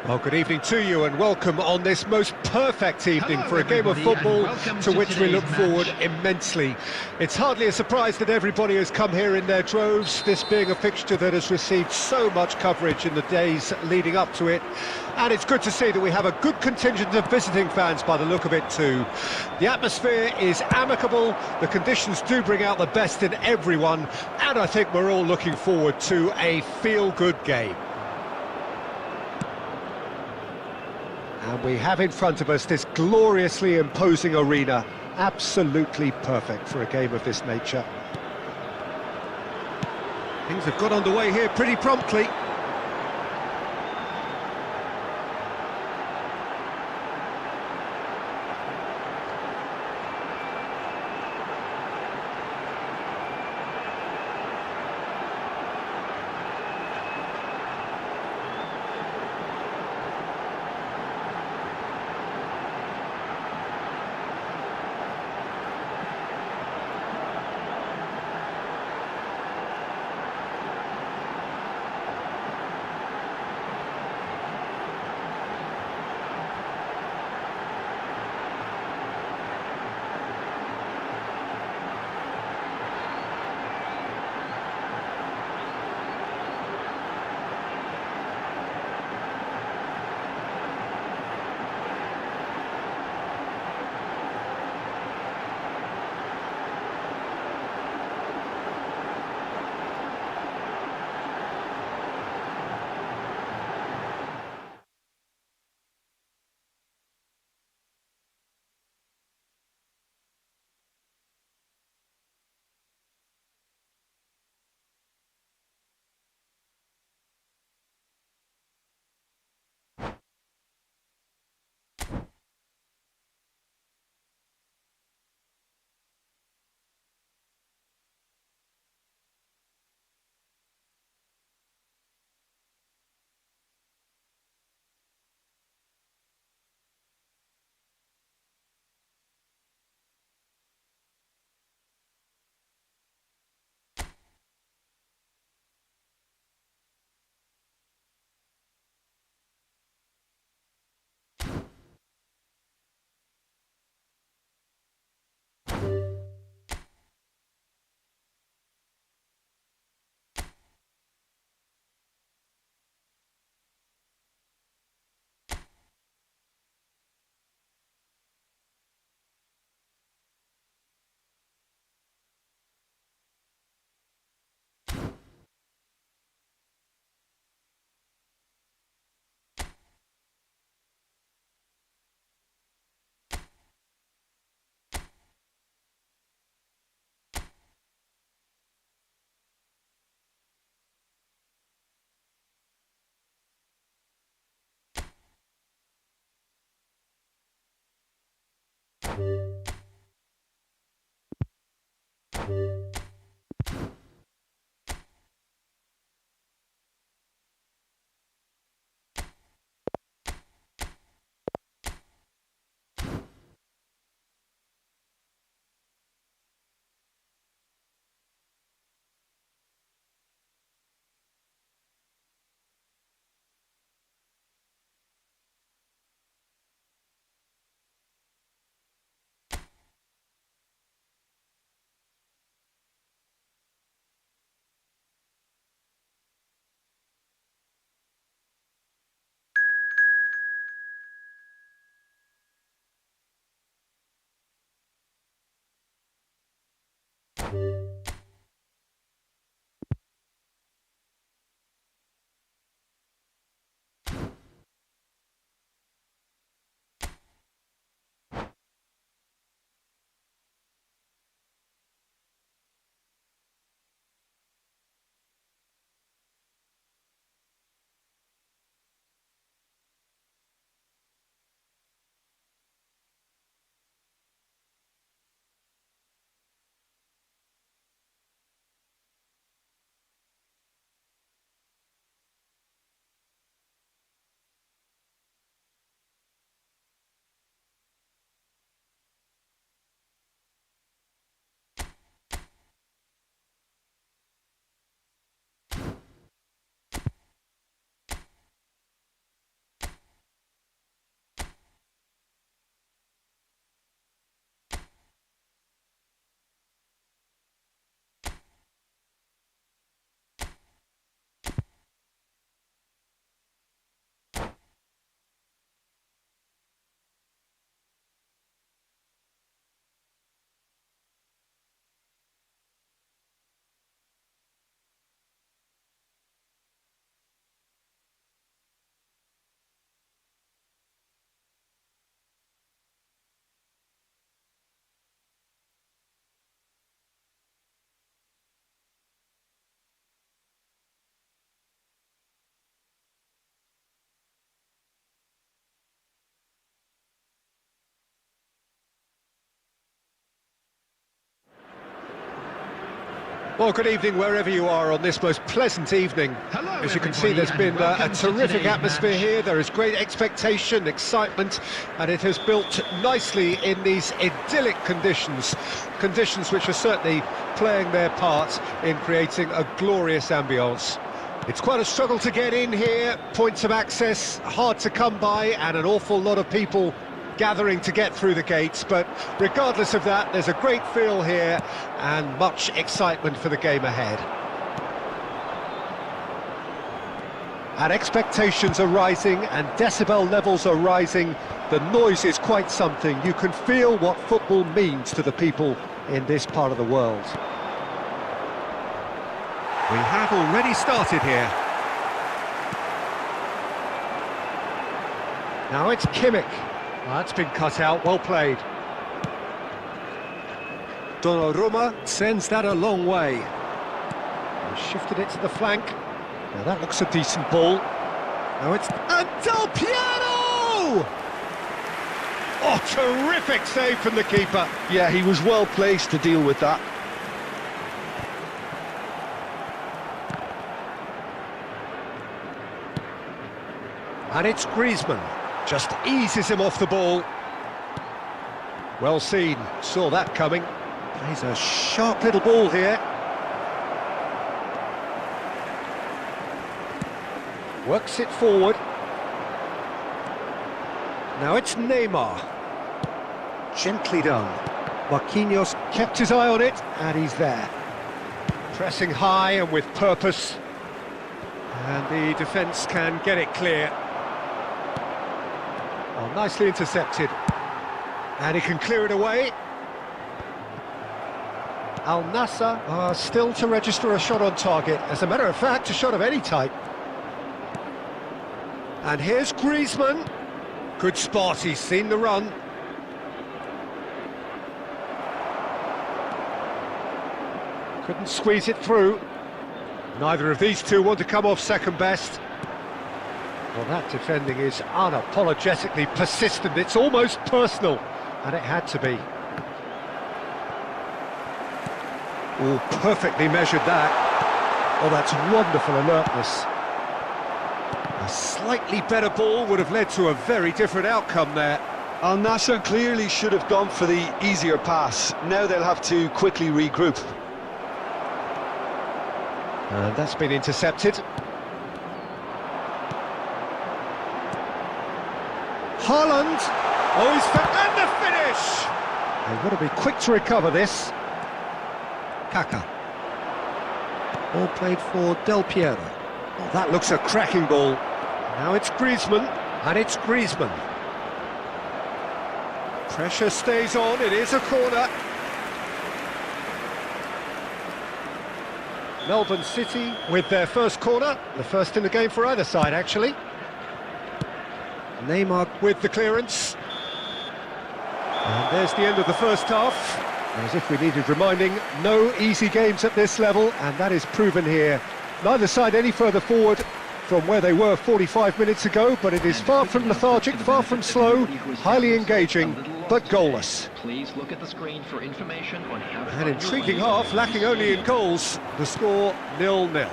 Well, good evening to you and welcome on this most perfect evening for a game of football to which we look forward immensely. It's hardly a surprise that everybody has come here in their droves, this being a fixture that has received so much coverage in the days leading up to it. And it's good to see that we have a good contingent of visiting fans by the look of it too. The atmosphere is amicable, the conditions do bring out the best in everyone, and I think we're all looking forward to a feel-good game. And we have in front of us this gloriously imposing arena, absolutely perfect for a game of this nature. Things have got underway here pretty promptly. Well, good evening wherever you are on this most pleasant evening. Hello, As you can see, everybody, there's been and a welcome to terrific today's atmosphere match. here. There is great expectation, excitement, and it has built nicely in these idyllic conditions. Conditions which are certainly playing their part in creating a glorious ambience. It's quite a struggle to get in here, points of access hard to come by, and an awful lot of people gathering to get through the gates, but regardless of that, there's a great feel here and much excitement for the game ahead. And expectations are rising and decibel levels are rising. The noise is quite something. You can feel what football means to the people in this part of the world. We have already started here. Now it's Kimmich. That's been cut out, well played. Donnarumma sends that a long way. He shifted it to the flank. Now that looks a decent ball. Now it's... And Del Piero! Oh, terrific save from the keeper. Yeah, he was well placed to deal with that. And it's Griezmann. Just eases him off the ball. Well seen, saw that coming. Plays a sharp little ball here. Works it forward. Now it's Neymar. Gently done. Marquinhos kept his eye on it, and he's there. Pressing high and with purpose. And the defence can get it clear. Oh, nicely intercepted. And he can clear it away. Al Nassr are still to register a shot on target. As a matter of fact, a shot of any type. And here's Griezmann. Good spot, he's seen the run. Couldn't squeeze it through. Neither of these two want to come off second best. Well, that defending is unapologetically persistent. It's almost personal, and it had to be. Oh, perfectly measured that. Oh, that's wonderful alertness. A slightly better ball would have led to a very different outcome there. Al Nassr clearly should have gone for the easier pass. Now they'll have to quickly regroup. And that's been intercepted. Haaland! Oh, and the finish! They've got to be quick to recover this. Kaka. Ball played for Del Piero. Oh, that looks a cracking ball. Now it's Griezmann, and it's Griezmann. Pressure stays on, it is a corner. Melbourne City with their first corner, the first in the game for either side, actually. Neymar with the clearance. And there's the end of the first half. As if we needed reminding, no easy games at this level, and that is proven here. Neither side any further forward from where they were 45 minutes ago, but it is far from lethargic, far from slow, highly engaging, but goalless. Please look at the screen for information on how to An intriguing half, lacking only in goals. The score 0-0.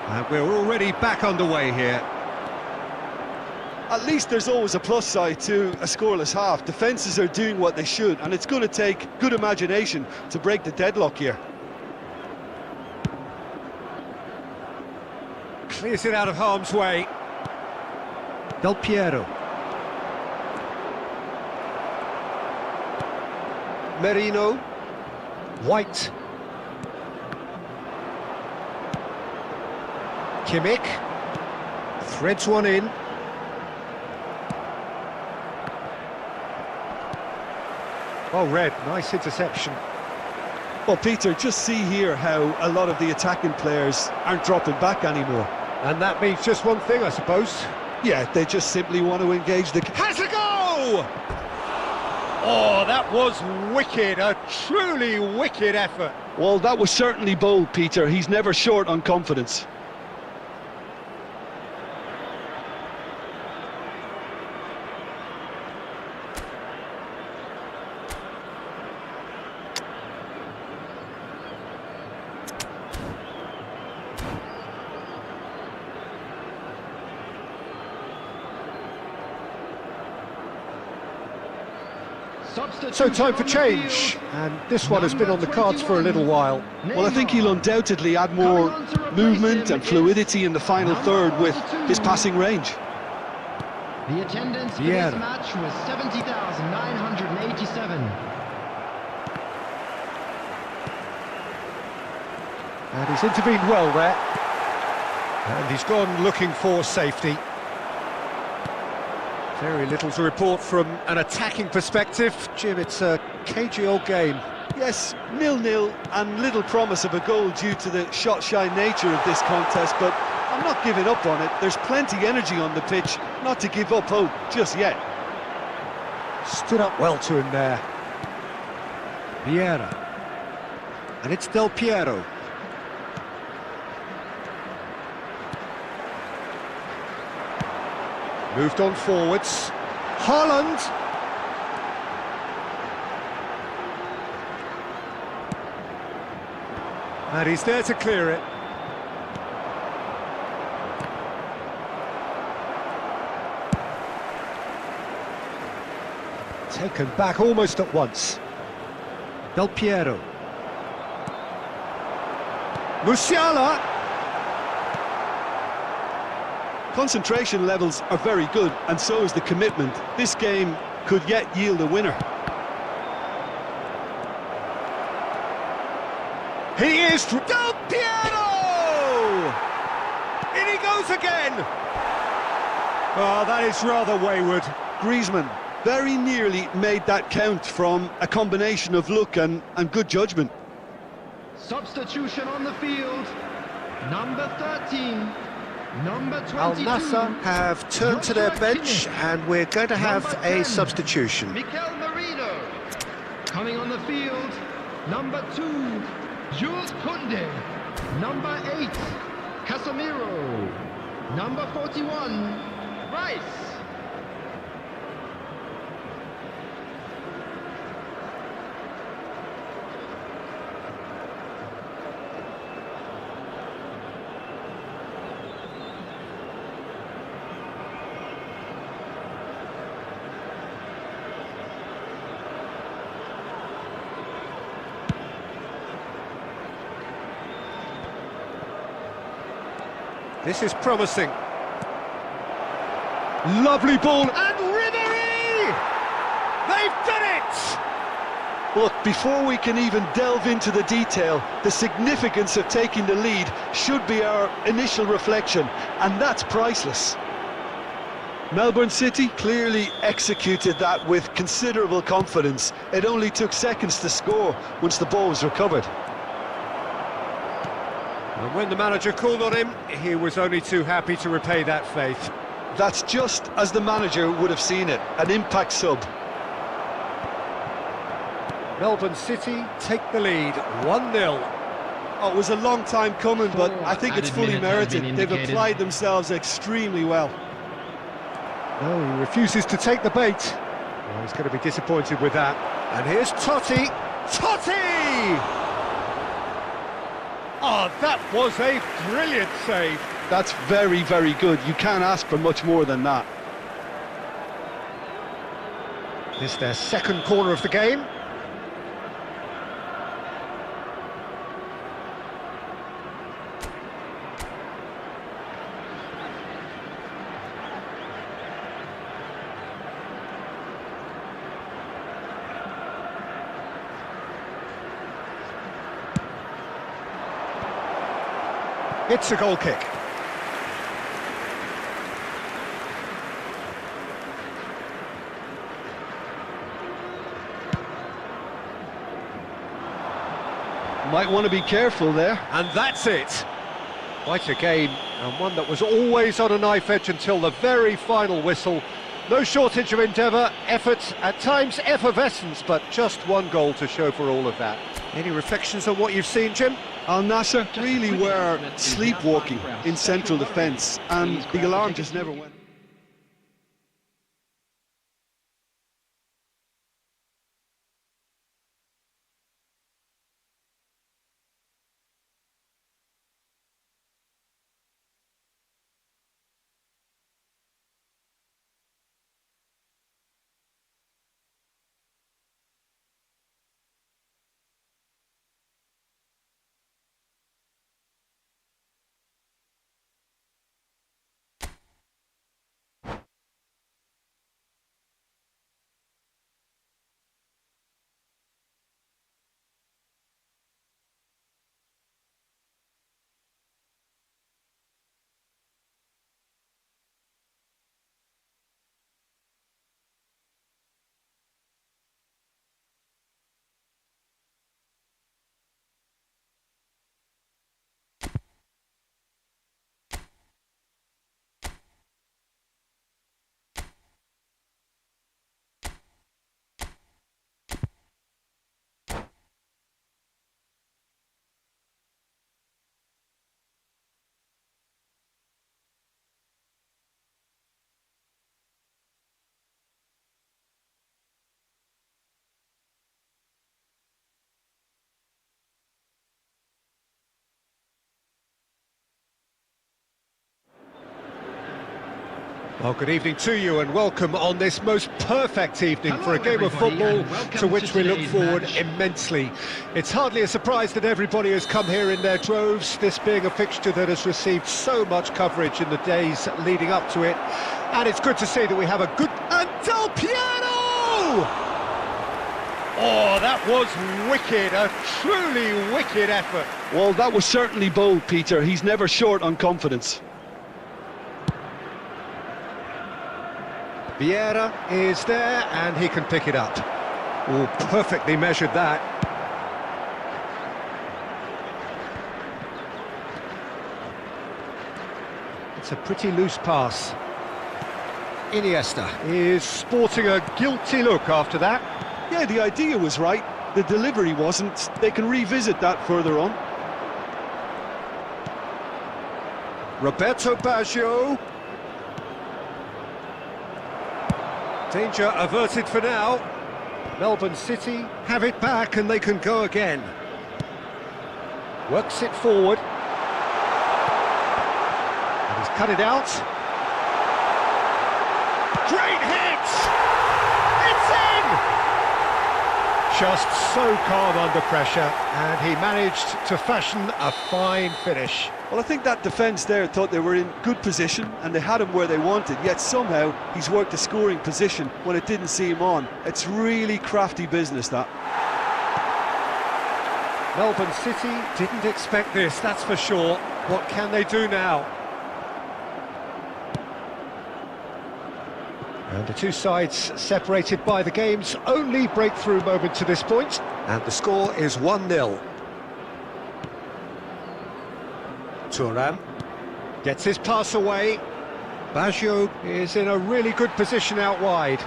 And we're already back underway here. At least there's always a plus side to a scoreless half. Defences are doing what they should, and it's going to take good imagination to break the deadlock here. Clears it out of harm's way. Del Piero. Merino. White. Kimmich. Threads one in. Oh, Red, nice interception. Well, Peter, just see here how a lot of the attacking players aren't dropping back anymore. And that means just one thing, I suppose. Yeah, they just simply want to engage the... Has a go! Oh, that was wicked, a truly wicked effort. Well, that was certainly bold, Peter. He's never short on confidence. So time for change, and this one has been on the cards for a little while. Well, I think he'll undoubtedly add more movement and fluidity in the final third with his passing range. The attendance for this match was 70,987. And he's intervened well there. And he's gone looking for safety. Very little to report from an attacking perspective. Jim, it's a cagey old game. Yes, 0-0 and little promise of a goal due to the shot-shy nature of this contest, but I'm not giving up on it. There's plenty energy on the pitch, not to give up hope just yet. Stood up well to him there. Vieira. And it's Del Piero. Moved on forwards. Haaland. And he's there to clear it. Taken back almost at once. Del Piero. Musiala. Concentration levels are very good, and so is the commitment. This game could yet yield a winner. He is Del Piero! In he goes again! Oh, that is rather wayward. Griezmann very nearly made that count from a combination of luck and good judgment. Substitution on the field. Number 13. Number 22. Al Nassr have turned to their bench, and we're going to have a substitution. Mikel Merino. Coming on the field. Number 2. Jules Koundé. Number 8. Casemiro. Number 41. Rice. This is promising. Lovely ball, and Ribéry! They've done it! Look, before we can even delve into the detail, the significance of taking the lead should be our initial reflection, and that's priceless. Melbourne City clearly executed that with considerable confidence. It only took seconds to score once the ball was recovered. And when the manager called on him, he was only too happy to repay that faith. That's just as the manager would have seen it, an impact sub. Melbourne City take the lead, 1-0. Oh, it was a long time coming, but I think it's fully merited. They've applied themselves extremely well. No, he refuses to take the bait. Well, he's going to be disappointed with that. And here's Totti. Totti! Oh, that was a brilliant save. That's very, very good. You can't ask for much more than that. This is their second corner of the game. It's a goal kick. Might want to be careful there. And that's it. Quite a game, and one that was always on a knife edge until the very final whistle. No shortage of endeavour, effort, at times effervescence, but just one goal to show for all of that. Any reflections on what you've seen, Jim? Al Nassr really were sleepwalking in central defence, and the alarm just never went. Well, good evening to you and welcome on this most perfect evening for a game of football to which we look forward immensely. It's hardly a surprise that everybody has come here in their droves, this being a fixture that has received so much coverage in the days leading up to it. And it's good to see that we have a good... And Del Piero! Oh, that was wicked, a truly wicked effort. Well, that was certainly bold, Peter. He's never short on confidence. Vieira is there and he can pick it up. Oh, perfectly measured that. It's a pretty loose pass. Iniesta is sporting a guilty look after that. Yeah, the idea was right. The delivery wasn't. They can revisit that further on. Roberto Baggio. Danger averted for now. Melbourne City have it back and they can go again. Works it forward. And he's cut it out. Great hit! It's in! Just so calm under pressure, and he managed to fashion a fine finish. Well, I think that defence there thought they were in good position and they had him where they wanted, yet somehow he's worked a scoring position when it didn't seem on. It's really crafty business, that. Melbourne City didn't expect this, that's for sure. What can they do now? And the two sides separated by the game's only breakthrough moment to this point. And the score is 1-0. Turan gets his pass away. Baggio is in a really good position out wide.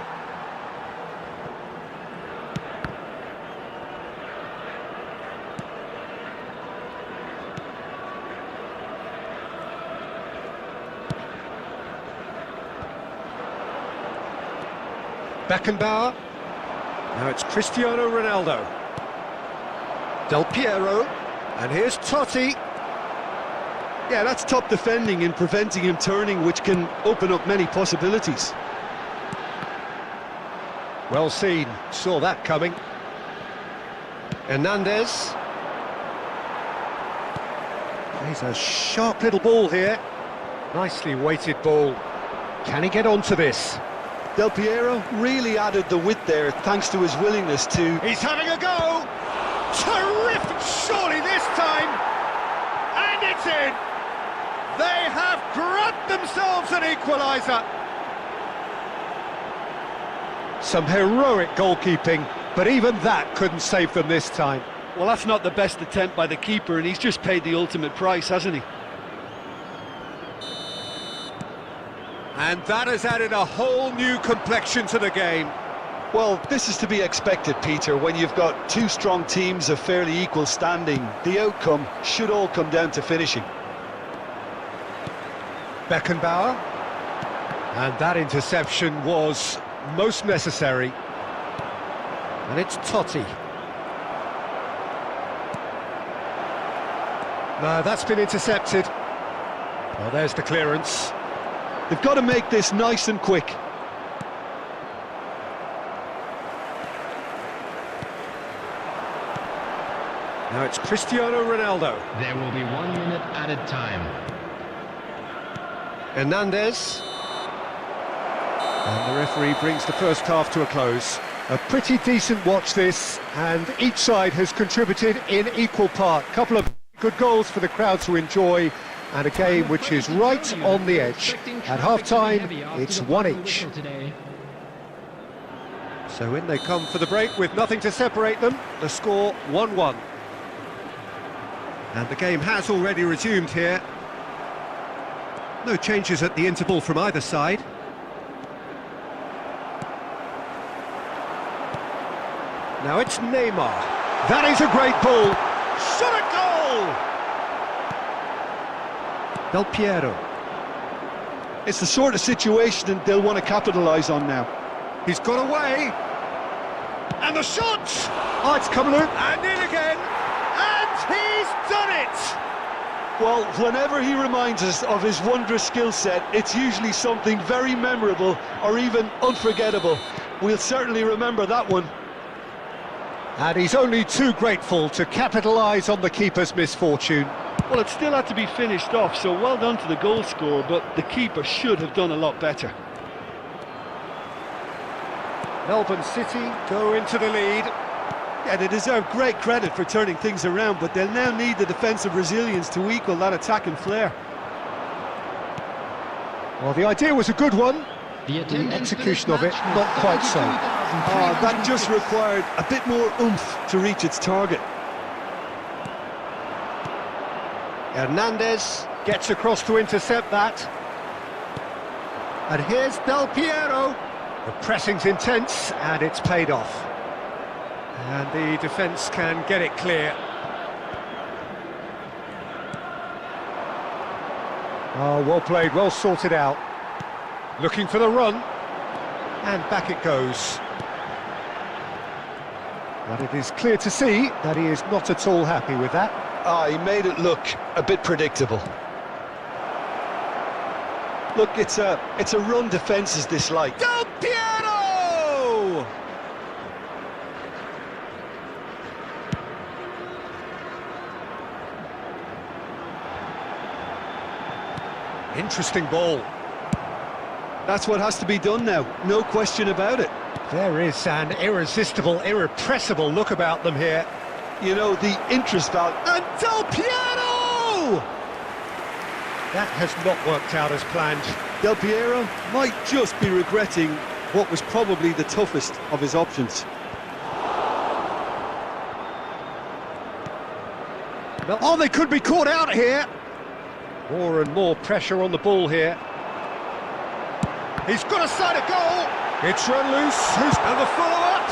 Beckenbauer. Now it's Cristiano Ronaldo. Del Piero. And here's Totti. Yeah, that's top defending in preventing him turning, which can open up many possibilities. Well seen, saw that coming. Hernandez. He's a sharp little ball here. Nicely weighted ball. Can he get onto this? Del Piero really added the width there thanks to his willingness to... He's having a go! Terrific, surely this time! And it's in! They have grabbed themselves an equaliser! Some heroic goalkeeping, but even that couldn't save them this time. Well, that's not the best attempt by the keeper, and he's just paid the ultimate price, hasn't he? And that has added a whole new complexion to the game. Well, this is to be expected, Peter, when you've got two strong teams of fairly equal standing. The outcome should all come down to finishing. Beckenbauer. And that interception was most necessary. And it's Totti. No, that's been intercepted. Well, there's the clearance. They've got to make this nice and quick. Now it's Cristiano Ronaldo. There will be 1 minute added time. Hernandez. And the referee brings the first half to a close. A pretty decent watch this, and each side has contributed in equal part. Couple of good goals for the crowd to enjoy, and a game which is right on the edge. At half-time, it's one each. So in they come for the break with nothing to separate them. The score 1-1. And the game has already resumed here. No changes at the interval from either side. Now it's Neymar. That is a great ball. Shot a goal! Del Piero. It's the sort of situation that they'll want to capitalise on now. He's got away. And the shot! Oh, it's come loose. And in again. And he's done it! Well, whenever he reminds us of his wondrous skill set, it's usually something very memorable or even unforgettable. We'll certainly remember that one. And he's only too grateful to capitalise on the keeper's misfortune. Well, it still had to be finished off, so well done to the goal scorer, but the keeper should have done a lot better. Melbourne City go into the lead. Yeah, they deserve great credit for turning things around, but they'll now need the defensive resilience to equal that attacking flair. Well, the idea was a good one. The The execution of it, not quite so. That just required a bit more oomph to reach its target. Hernandez gets across to intercept that. And here's Del Piero. The pressing's intense, and it's paid off. And the defence can get it clear. Oh, well played, well sorted out. Looking for the run. And back it goes. But it is clear to see that he is not at all happy with that. He made it look a bit predictable. Look, it's a run defence is disliked. Del Piero! Interesting ball. That's what has to be done now, no question about it. There is an irresistible, irrepressible look about them here. You know, the interest value. And Del Piero! That has not worked out as planned. Del Piero might just be regretting what was probably the toughest of his options. Oh, they could be caught out here. More and more pressure on the ball here. He's got a side of goal. It's run loose. Who's and the follow-up?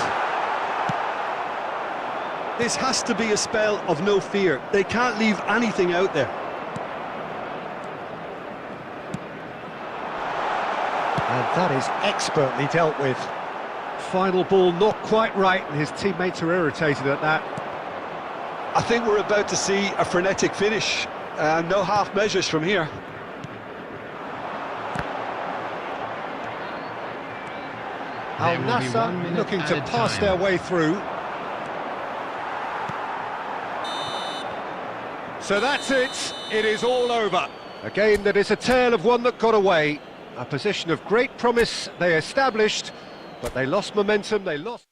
This has to be a spell of no fear. They can't leave anything out there. And that is expertly dealt with. Final ball not quite right, and his teammates are irritated at that. I think we're about to see a frenetic finish. No half measures from here. Al Nassr looking to pass their way through. So that's it. It is all over. A game that is a tale of one that got away. A position of great promise they established, but they lost momentum, they lost...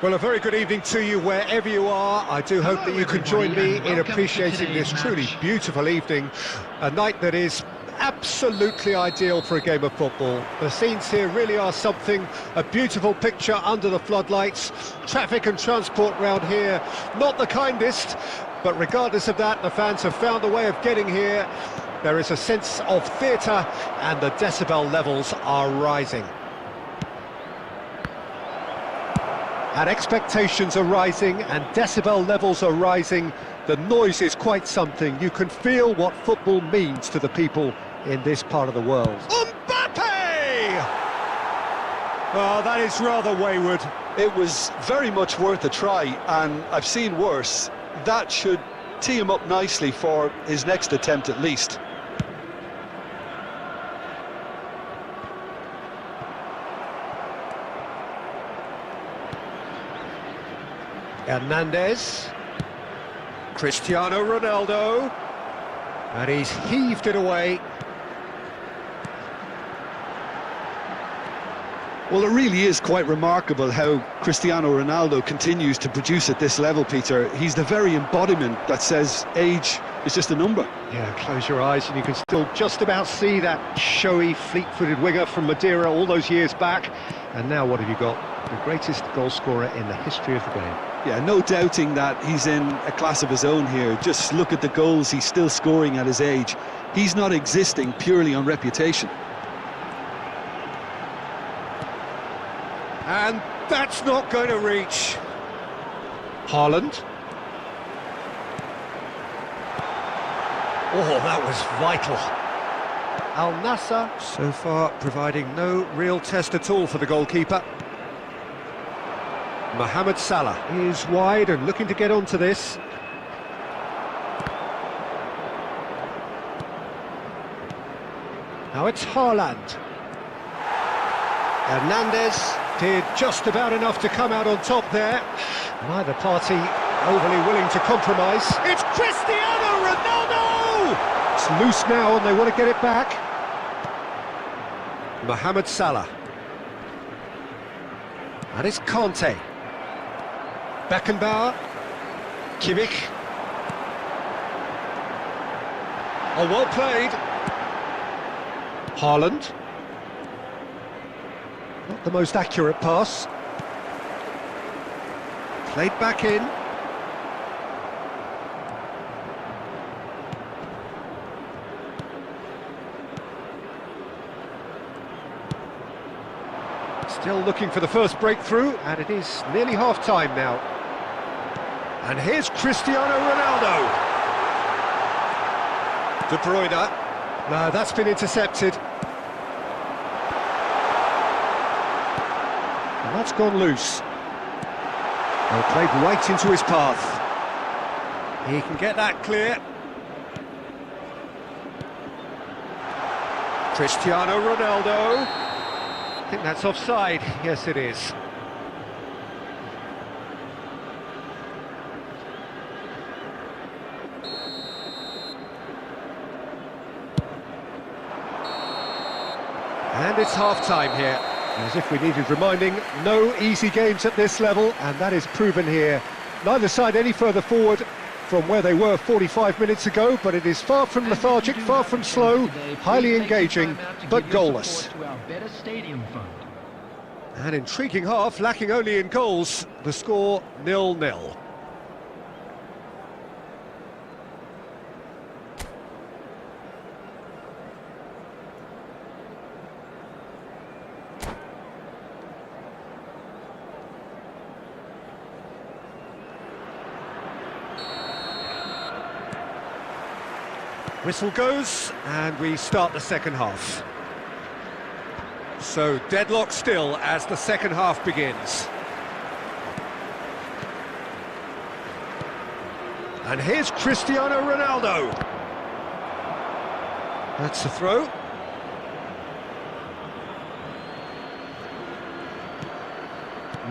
Well, a very good evening to you wherever you are. I do hope that you can join me in appreciating this truly beautiful evening, a night that is absolutely ideal for a game of football. The scenes here really are something, a beautiful picture under the floodlights. Traffic and transport round here, not the kindest, but regardless of that, the fans have found a way of getting here. There is a sense of theatre and the decibel levels are rising. And expectations are rising and decibel levels are rising. The noise is quite something. You can feel what football means to the people in this part of the world. Mbappe! Oh, that is rather wayward. It was very much worth a try, and I've seen worse. That should tee him up nicely for his next attempt at least. Hernandez, Cristiano Ronaldo, and he's heaved it away. Well, it really is quite remarkable how Cristiano Ronaldo continues to produce at this level, Peter. He's the very embodiment that says age is just a number. Yeah, close your eyes and you can still just about see that showy, fleet-footed winger from Madeira all those years back. And now what have you got? The greatest goal scorer in the history of the game. Yeah, no doubting that he's in a class of his own here. Just look at the goals he's still scoring at his age. He's not existing purely on reputation. And that's not going to reach. Haaland. Oh, that was vital. Al Nassr, so far providing no real test at all for the goalkeeper. Mohamed Salah is wide and looking to get onto this. Now it's Haaland. Hernandez did just about enough to come out on top there. Neither party overly willing to compromise. It's Cristiano Ronaldo! It's loose now and they want to get it back. Mohamed Salah. And it's Conte. Beckenbauer. Kimmich. Oh, well played. Haaland. Not the most accurate pass. Played back in. Still looking for the first breakthrough, and it is nearly half-time now. And here's Cristiano Ronaldo. De Bruyne. No, that's been intercepted. And that's gone loose. Well, played right into his path. He can get that clear. Cristiano Ronaldo. I think that's offside. Yes, it is. And it's half-time here. As if we needed reminding, no easy games at this level, and that is proven here. Neither side any further forward from where they were 45 minutes ago, but it is far from lethargic, far from slow, highly engaging, but goalless. An intriguing half, lacking only in goals. The score 0-0. Whistle goes, and we start the second half. So, deadlock still as the second half begins. And here's Cristiano Ronaldo. That's a throw.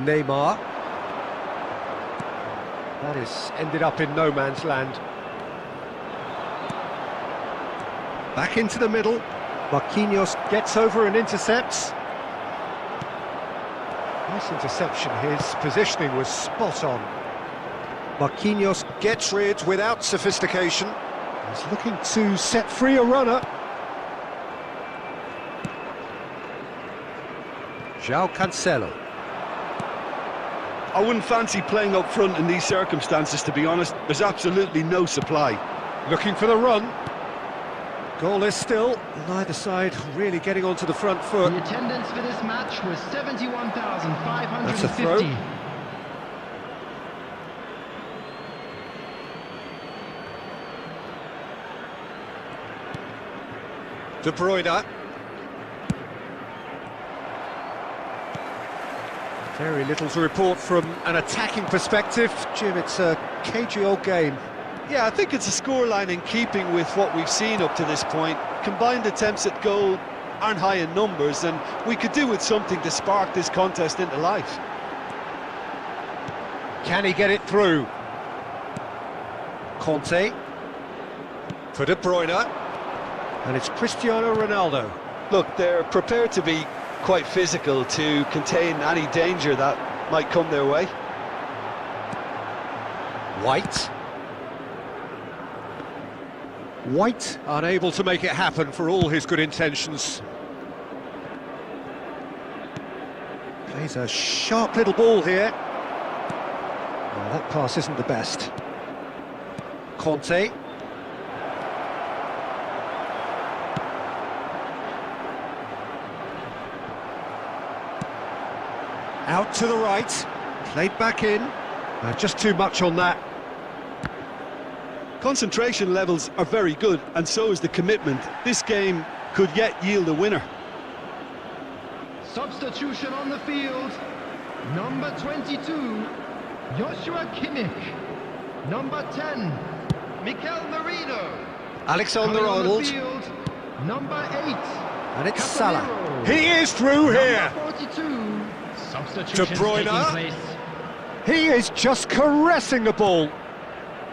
Neymar. That has ended up in no man's land. Back into the middle. Marquinhos gets over and intercepts. Nice interception, his positioning was spot on. Marquinhos gets rid without sophistication. He's looking to set free a runner. João Cancelo. I wouldn't fancy playing up front in these circumstances, to be honest. There's absolutely no supply. Looking for the run. Goalless still, neither side really getting onto the front foot. The attendance for this match was 71,550. That's a throw. De Bruyne. Very little to report from an attacking perspective. Jim, it's a cagey old game. Yeah, I think it's a scoreline in keeping with what we've seen up to this point. Combined attempts at goal aren't high in numbers, and we could do with something to spark this contest into life. Can he get it through? Conte. For De Bruyne. And it's Cristiano Ronaldo. Look, they're prepared to be quite physical to contain any danger that might come their way. White. White unable to make it happen for all his good intentions. Plays a sharp little ball here. Well, that pass isn't the best. Conte. Out to the right, played back in. Just too much on that. Concentration levels are very good, and so is the commitment. This game could yet yield a winner. Substitution on the field. Number 22, Joshua Kimmich. Number 10, Mikel Merino. Alexander-Arnold. Number 8, And it's Casemiro. Salah. He is through here. Number 42, De Bruyne. He is just caressing the ball.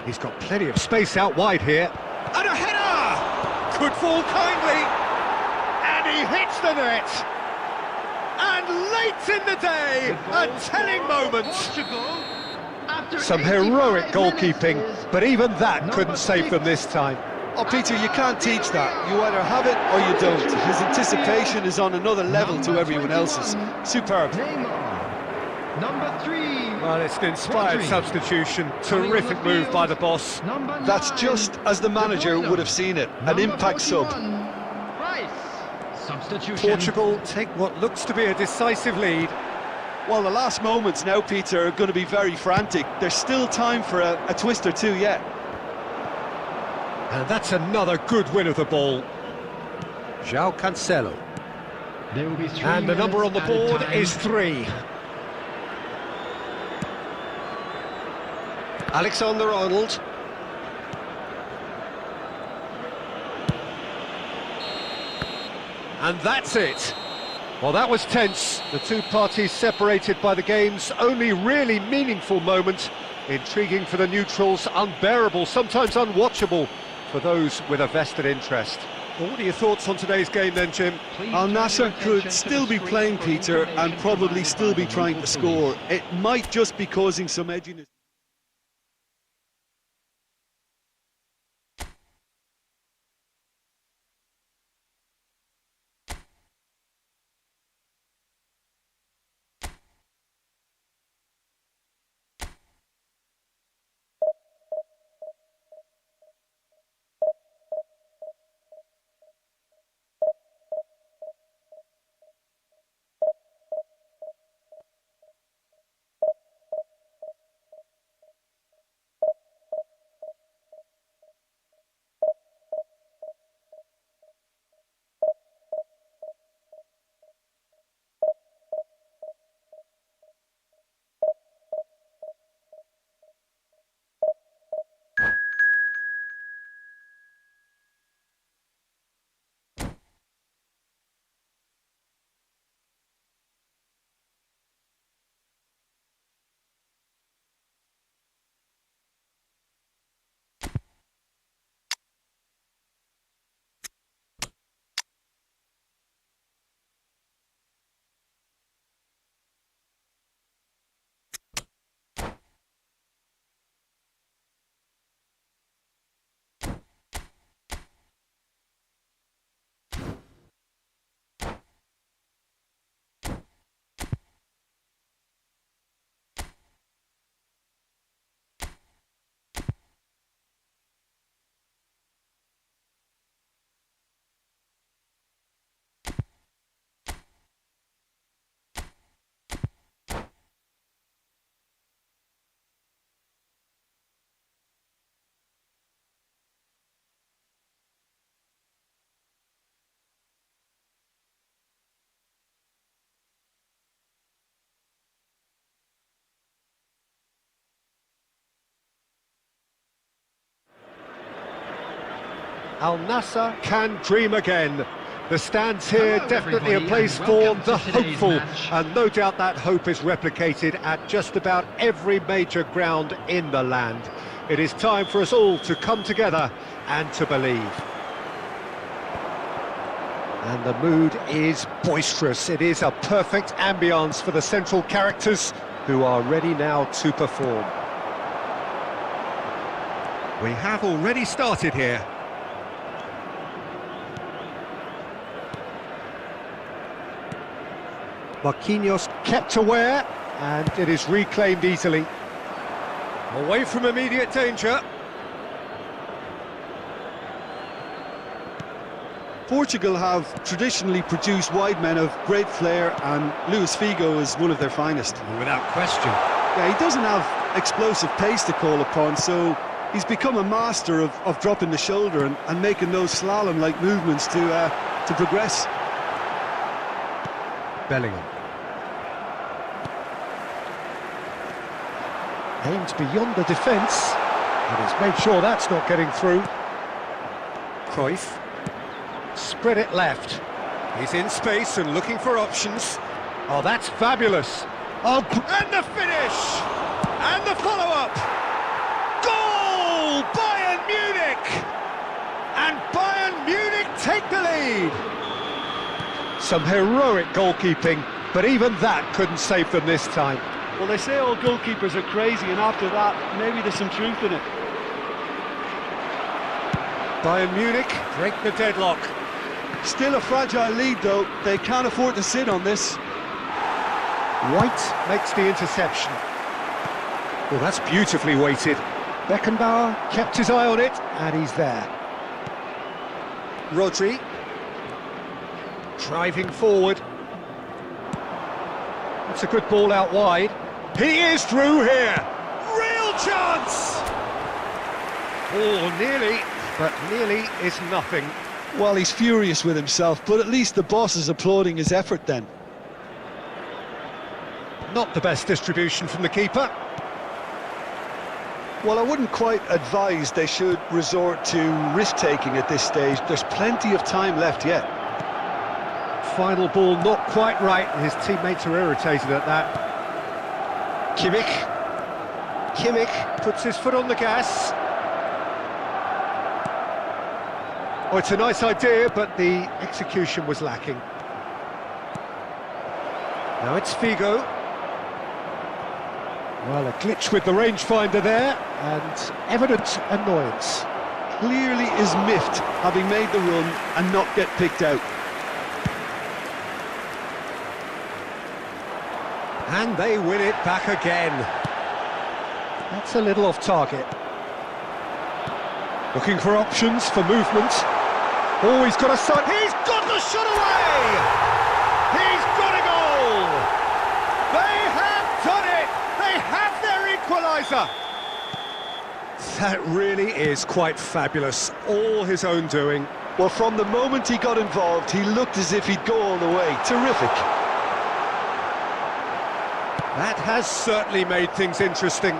He's got plenty of space out wide here. And a header! Could fall kindly. And he hits the net. And late in the day, a telling moment. Some heroic goalkeeping, but even that couldn't save them this time. Oh, Peter, you can't teach that. You either have it or you don't. His anticipation is on another level to everyone else's. Superb. Number 3. Well, it's an inspired substitution. Terrific move by the boss. That's just as the manager would have seen it. An impact sub. Portugal take what looks to be a decisive lead. Well, the last moments now, Peter, are going to be very frantic. There's still time for a twist or two yet. And that's another good win of the ball. João Cancelo. And the number on the board is 3. Alexander-Arnold. And that's it. Well, that was tense. The two parties separated by the game's only really meaningful moment. Intriguing for the neutrals, unbearable, sometimes unwatchable for those with a vested interest. Well, what are your thoughts on today's game then, Jim? Al Nassr could still be playing, Peter, and probably still be trying to score. It might just be causing some edginess. Al Nassr can dream again. The stands here, Hello, definitely a everybody, place and for welcome the to today's hopeful, match. and no doubt that hope is replicated at just about every major ground in the land. It is time for us all to come together and to believe. And the mood is boisterous. It is a perfect ambience for the central characters who are ready now to perform. We have already started here. Marquinhos kept aware, and it is reclaimed easily. Away from immediate danger. Portugal have traditionally produced wide men of great flair, and Luis Figo is one of their finest. Without question. Yeah, he doesn't have explosive pace to call upon, so he's become a master of dropping the shoulder and making those slalom-like movements to progress. Bellingham. Aimed beyond the defence, and he's made sure that's not getting through. Cruyff. Spread it left. He's in space and looking for options. Oh, that's fabulous. Oh, and the finish! And the follow-up! Goal! Bayern Munich! And Bayern Munich take the lead! Some heroic goalkeeping, but even that couldn't save them this time. Well, they say all goalkeepers are crazy, and after that, maybe there's some truth in it. Bayern Munich break the deadlock. Still a fragile lead, though. They can't afford to sit on this. White makes the interception. Well, that's beautifully weighted. Beckenbauer kept his eye on it, and he's there. Rodri. Driving forward. That's a good ball out wide. He is through here. Real chance! Oh, nearly, but nearly is nothing. Well, he's furious with himself, but at least the boss is applauding his effort then. Not the best distribution from the keeper. Well, I wouldn't quite advise they should resort to risk-taking at this stage. There's plenty of time left yet. Final ball not quite right, and his teammates are irritated at that. Kimmich puts his foot on the gas. Oh, it's a nice idea, but the execution was lacking. Now it's Figo. Well, a glitch with the rangefinder there, and evident annoyance. Clearly is miffed, having made the run and not get picked out. And they win it back again. That's a little off target. Looking for options for movement. Oh, he's got a shot. He's got the shot away! He's got a goal! They have done it! They have their equaliser! That really is quite fabulous. All his own doing. Well, from the moment he got involved, he looked as if he'd go all the way. Terrific. That has certainly made things interesting.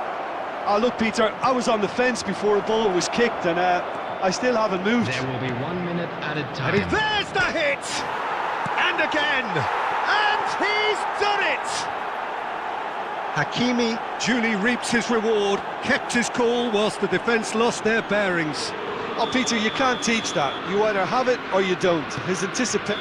Look, Peter, I was on the fence before the ball was kicked, and I still haven't moved. There will be 1 minute added time. And there's the hit! And again! And he's done it! Hakimi duly reaps his reward, kept his cool whilst the defence lost their bearings. Oh, Peter, you can't teach that. You either have it or you don't. His anticipation...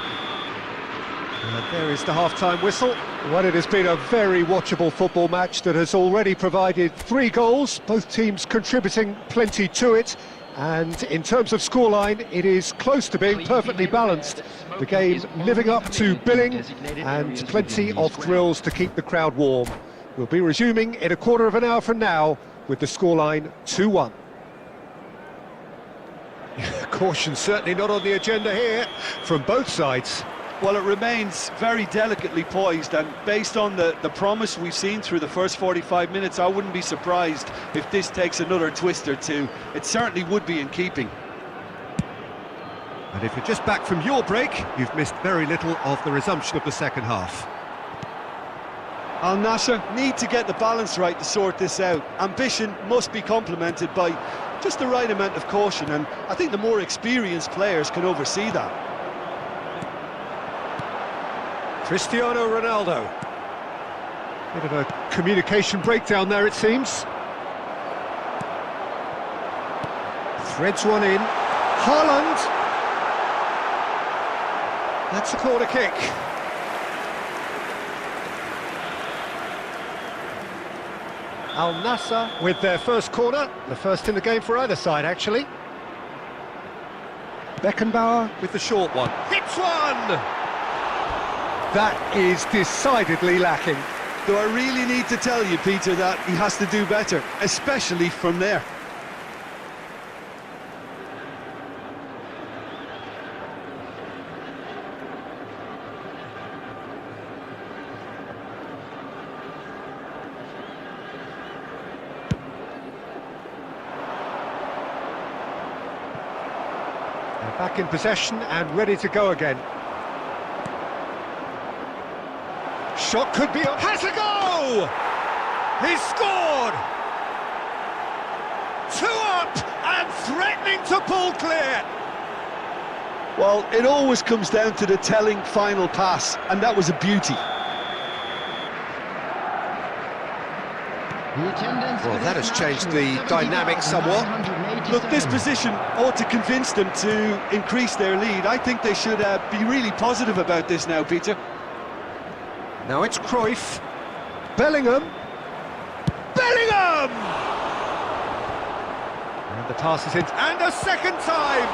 And there is the half-time whistle. Well, it has been a very watchable football match that has already provided 3 goals, both teams contributing plenty to it. And in terms of scoreline, it is close to being perfectly balanced. The game living up to billing and plenty of thrills to keep the crowd warm. We'll be resuming in a quarter of an hour from now with the scoreline 2-1. Caution certainly not on the agenda here from both sides. Well, it remains very delicately poised, and based on the promise we've seen through the first 45 minutes, I wouldn't be surprised if this takes another twist or two. It certainly would be in keeping. And if you're just back from your break, you've missed very little of the resumption of the second half. Al Nassr need to get the balance right to sort this out. Ambition must be complemented by Just the right amount of caution, and I think the more experienced players can oversee that. Cristiano Ronaldo. Bit of a communication breakdown there, it seems. Threads one in. Haaland. That's a corner kick. Al Nassr with their first corner, the first in the game for either side, actually. Beckenbauer with the short one. Hits one! That is decidedly lacking. Do I really need to tell you, Peter, that he has to do better, especially from there? They're back in possession and ready to go again. Shot could be... Has a go! He's scored! 2 up and threatening to pull clear. Well, it always comes down to the telling final pass, and that was a beauty. Well, that has changed the dynamic somewhat. Look, this position ought to convince them to increase their lead. I think they should be really positive about this now, Peter. Now it's Cruyff. Bellingham. Bellingham! And the pass is in. And a second time!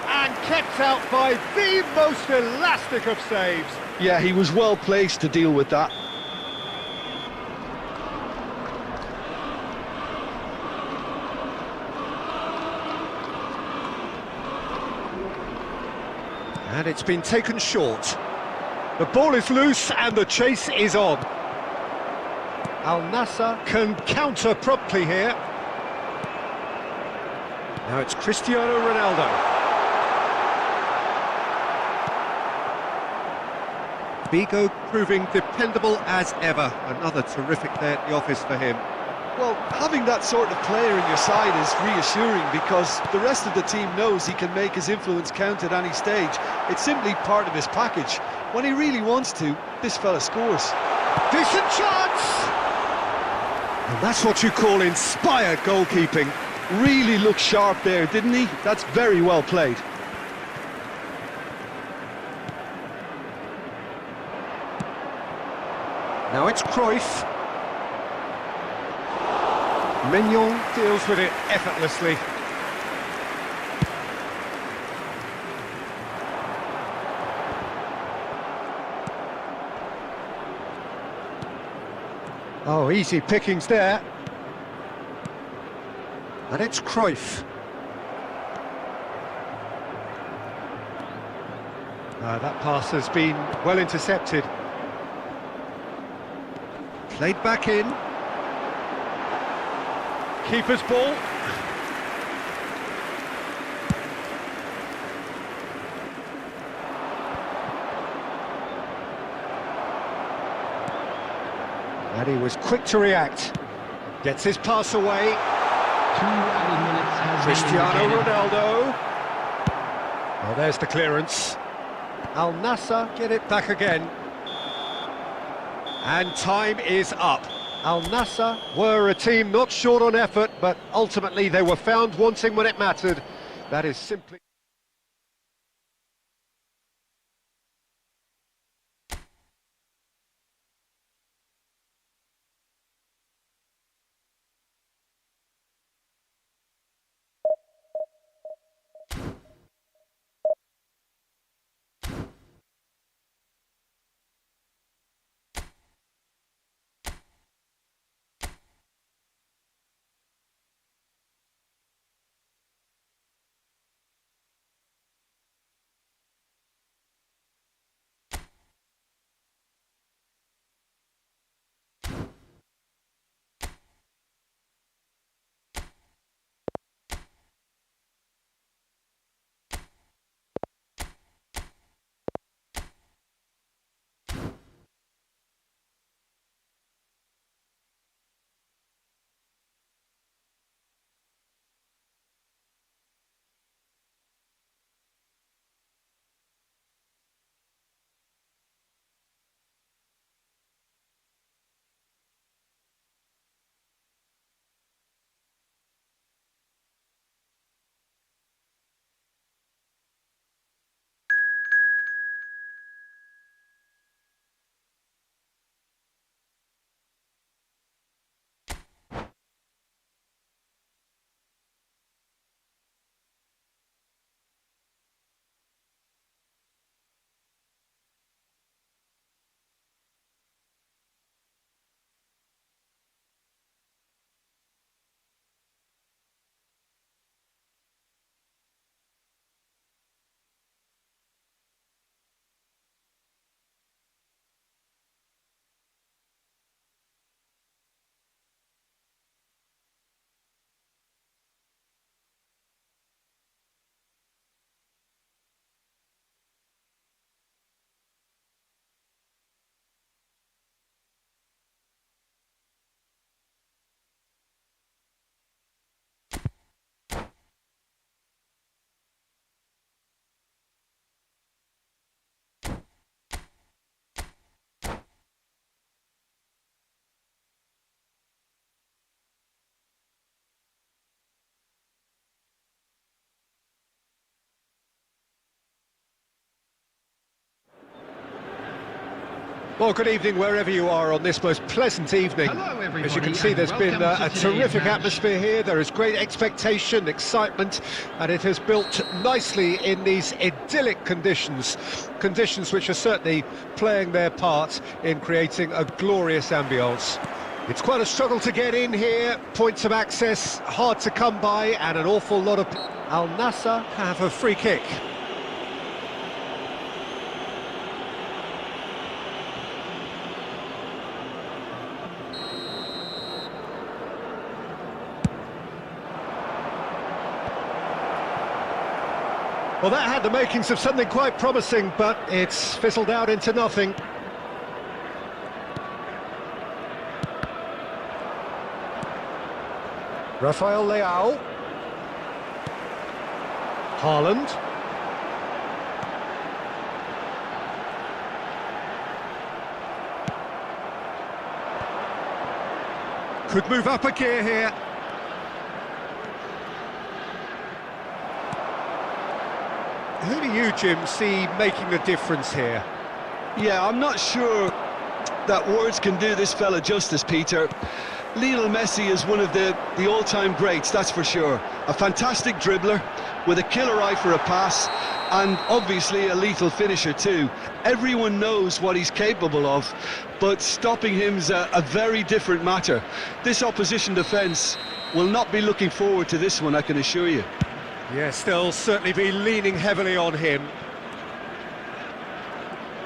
And kept out by the most elastic of saves. Yeah, he was well placed to deal with that. And it's been taken short. The ball is loose and the chase is on. Al Nassr can counter promptly here. Now it's Cristiano Ronaldo. Vigo proving dependable as ever. Another terrific day at the office for him. Well, having that sort of player in your side is reassuring because the rest of the team knows he can make his influence count at any stage. It's simply part of his package. When he really wants to, this fella scores. Decent chance! And that's what you call inspired goalkeeping. Really looked sharp there, didn't he? That's very well played. Now it's Cruyff. Mignon deals with it effortlessly. Oh, easy pickings there. And it's Cruyff. That pass has been well intercepted. Played back in. Keeper's ball. And he was quick to react. Gets his pass away. 2 added minutes has Cristiano Ronaldo. Oh, there's the clearance. Al Nassr get it back again. And time is up. Al Nassr were a team not short on effort, but ultimately they were found wanting when it mattered. That is simply... Well, good evening wherever you are on this most pleasant evening. Hello, everybody, As you can see, there's been welcome a to today's terrific match. atmosphere here. There is great expectation, excitement, and it has built nicely in these idyllic conditions. Conditions which are certainly playing their part in creating a glorious ambience. It's quite a struggle to get in here, points of access hard to come by, and an awful lot of... Al Nassr have a free kick. Well, that had the makings of something quite promising, but it's fizzled out into nothing. Rafael Leao. Haaland. Could move up a gear here. Who do you, Jim, see making the difference here? Yeah, I'm not sure that words can do this fella justice, Peter. Lionel Messi is one of the all-time greats, that's for sure. A fantastic dribbler with a killer eye for a pass and obviously a lethal finisher too. Everyone knows what he's capable of, but stopping him's a very different matter. This opposition defence will not be looking forward to this one, I can assure you. Yes, they'll certainly be leaning heavily on him.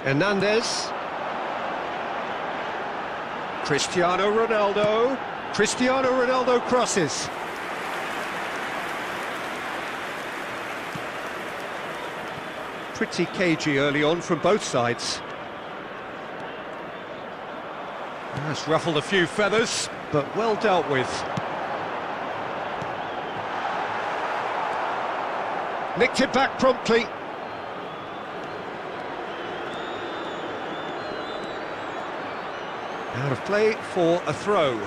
Hernandez. Cristiano Ronaldo. Cristiano Ronaldo crosses. Pretty cagey early on from both sides. That's ruffled a few feathers, but well dealt with. Nicked it back promptly. Out of play for a throw.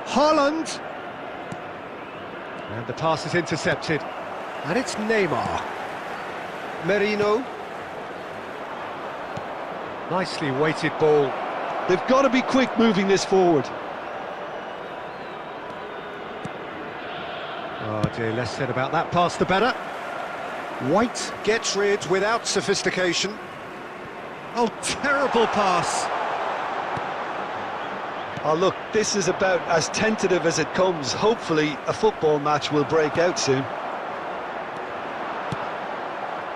Haaland. And the pass is intercepted. And it's Neymar. Merino. Nicely weighted ball. They've got to be quick moving this forward. Oh dear, less said about that pass the better. White gets rid without sophistication. Oh, terrible pass. Oh look, this is about as tentative as it comes. Hopefully a football match will break out soon.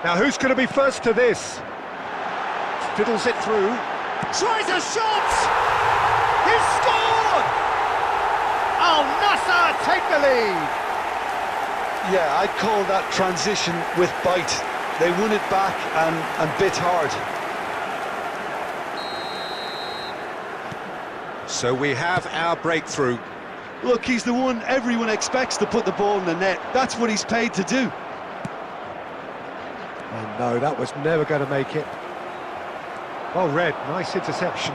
Now who's going to be first to this? Fiddles it through. Tries a shot! He's scored! Al Nassr take the lead! Yeah, I'd call that transition with bite. They won it back and bit hard. So we have our breakthrough. Look, he's the one everyone expects to put the ball in the net. That's what he's paid to do. Oh no, that was never going to make it. Well read, nice interception.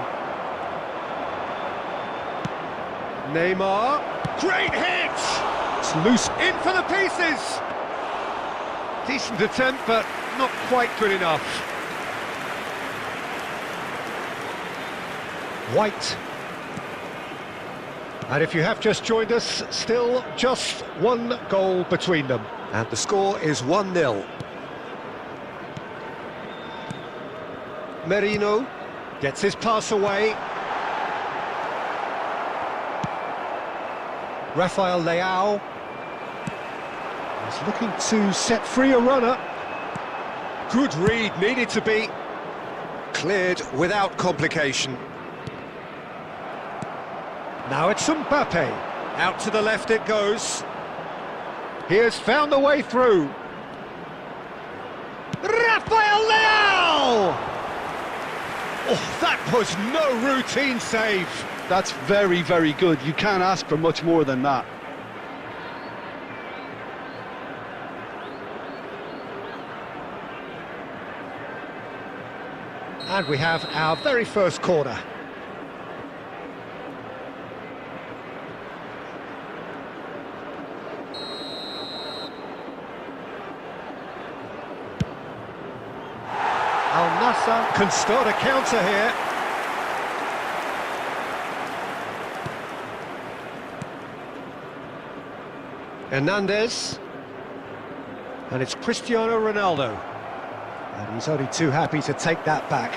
Neymar, great hit! It's loose, in for the pieces! Decent attempt, but not quite good enough. White. And if you have just joined us, still just one goal between them. And the score is 1-0. Merino gets his pass away. Rafael Leao is looking to set free a runner. Good read, needed to be cleared without complication. Now it's Mbappe. Out to the left it goes. He has found the way through. Rafael Leao! Oh, that was no routine save. That's very, very good. You can't ask for much more than that. And we have our very first corner. Al-Nassr can start a counter here. Hernandez. And it's Cristiano Ronaldo. And he's only too happy to take that back.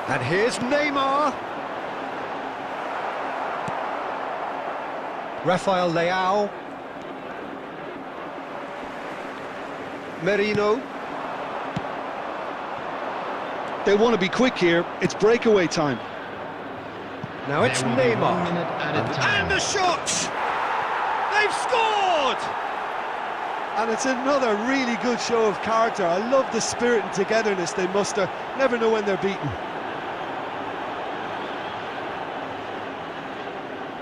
And here's Neymar. Rafael Leao. Merino. They want to be quick here. It's breakaway time. Now it's Neymar. And the shot! They've scored! And it's another really good show of character. I love the spirit and togetherness they muster. Never know when they're beaten.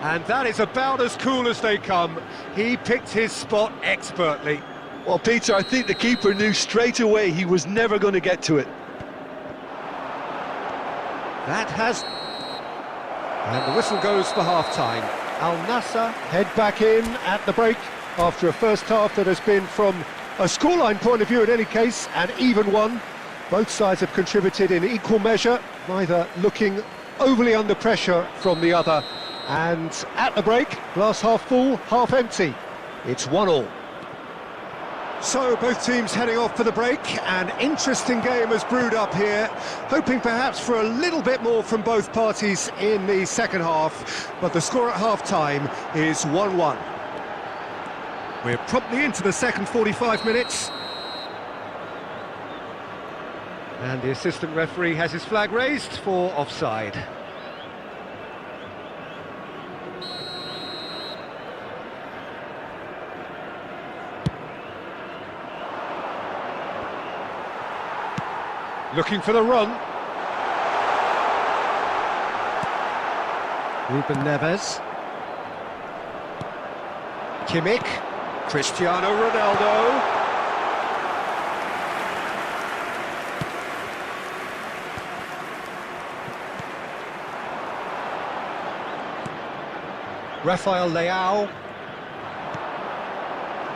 And that is about as cool as they come. He picked his spot expertly. Well, Peter, I think the keeper knew straight away he was never going to get to it. That has... And the whistle goes for half-time. Al-Nassr head back in at the break after a first half that has been, from a scoreline point of view in any case, an even one. Both sides have contributed in equal measure, neither looking overly under pressure from the other. And at the break, glass half full, half empty. It's 1-1. So both teams heading off for the break. An interesting game has brewed up here, hoping perhaps for a little bit more from both parties in the second half, but the score at half-time is 1-1. We're promptly into the second 45 minutes. And the assistant referee has his flag raised for offside. Looking for the run. Ruben Neves. Kimmich. Cristiano Ronaldo. Rafael Leao.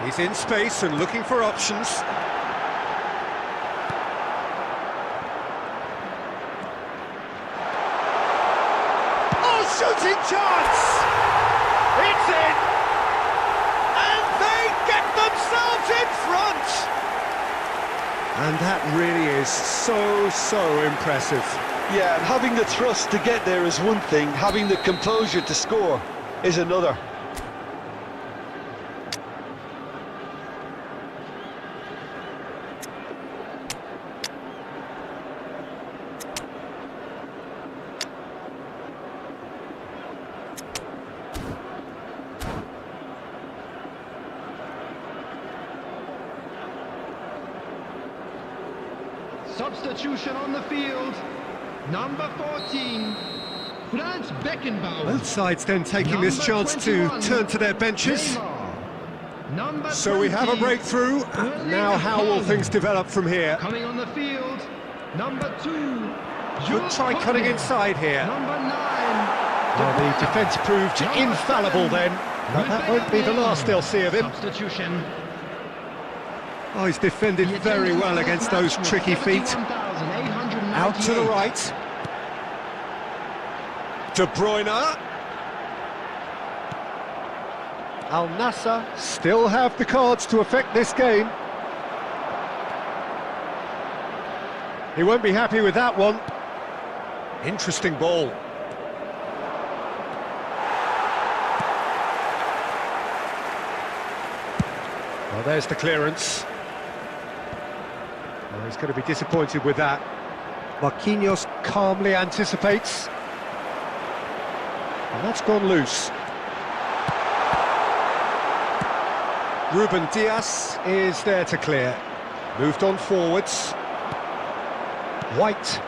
He's in space and looking for options. Shooting chance! It's in! And they get themselves in front! And that really is so impressive. Yeah, and having the thrust to get there is one thing, having the composure to score is another. Substitution on the field. Number 14, Franz Beckenbauer. Both sides then taking this chance to turn to their benches. So we have a breakthrough. Now how will things develop from here? Coming on the field, number 2. Could try cutting inside here. Number 9. Well, the defence proved infallible then. But that won't be the last they'll see of him. Substitution. Oh, he's defended very well against those tricky feet. Out to the right. De Bruyne. Al-Nassr still have the cards to affect this game. He won't be happy with that one. Interesting ball. Well, there's the clearance. Well, he's going to be disappointed with that. Marquinhos calmly anticipates. And that's gone loose. Ruben Dias is there to clear. Moved on forwards. White.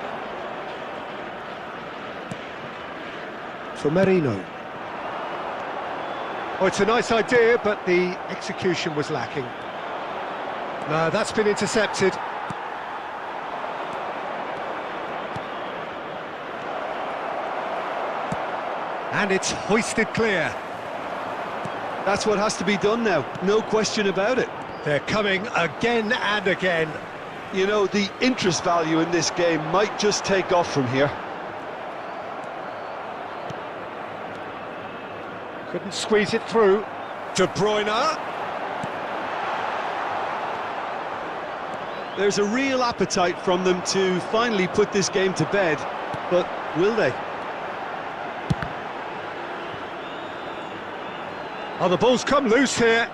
For Merino. Oh, it's a nice idea, but the execution was lacking. No, that's been intercepted. And it's hoisted clear. That's what has to be done now, no question about it. They're coming again and again. You know, the interest value in this game might just take off from here. Couldn't squeeze it through. De Bruyne. There's a real appetite from them to finally put this game to bed, but will they? Oh, the ball's come loose here.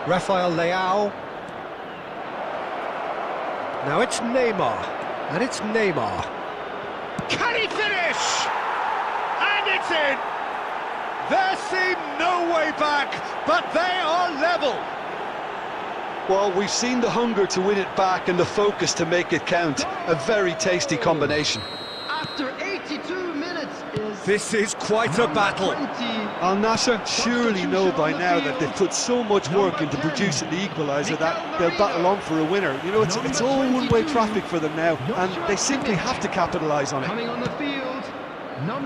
Rafael Leao. Now it's Neymar, and it's Neymar. Can he finish? And it's in! There seemed no way back, but they are level. Well, we've seen the hunger to win it back and the focus to make it count. A very tasty combination. After 82 minutes is... This is quite a battle. Al Nassr surely know by now that they've put so much work into producing the equaliser that they'll battle on for a winner. You know, it's all one-way traffic for them now, and they simply have to capitalise on it. Coming on the field,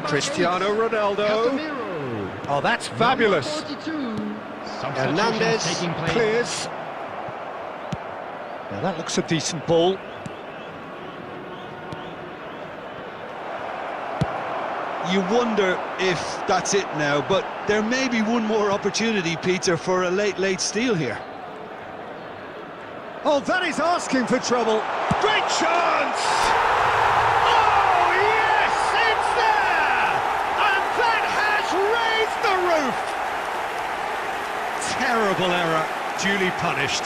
Cristiano Ronaldo. Oh, that's fabulous. Hernandez clears. Now that looks a decent ball. You wonder if that's it now, but there may be one more opportunity, Peter, for a late steal here. Oh, that is asking for trouble. Great chance! Oh, yes, it's there! And that has raised the roof! Terrible error, duly punished.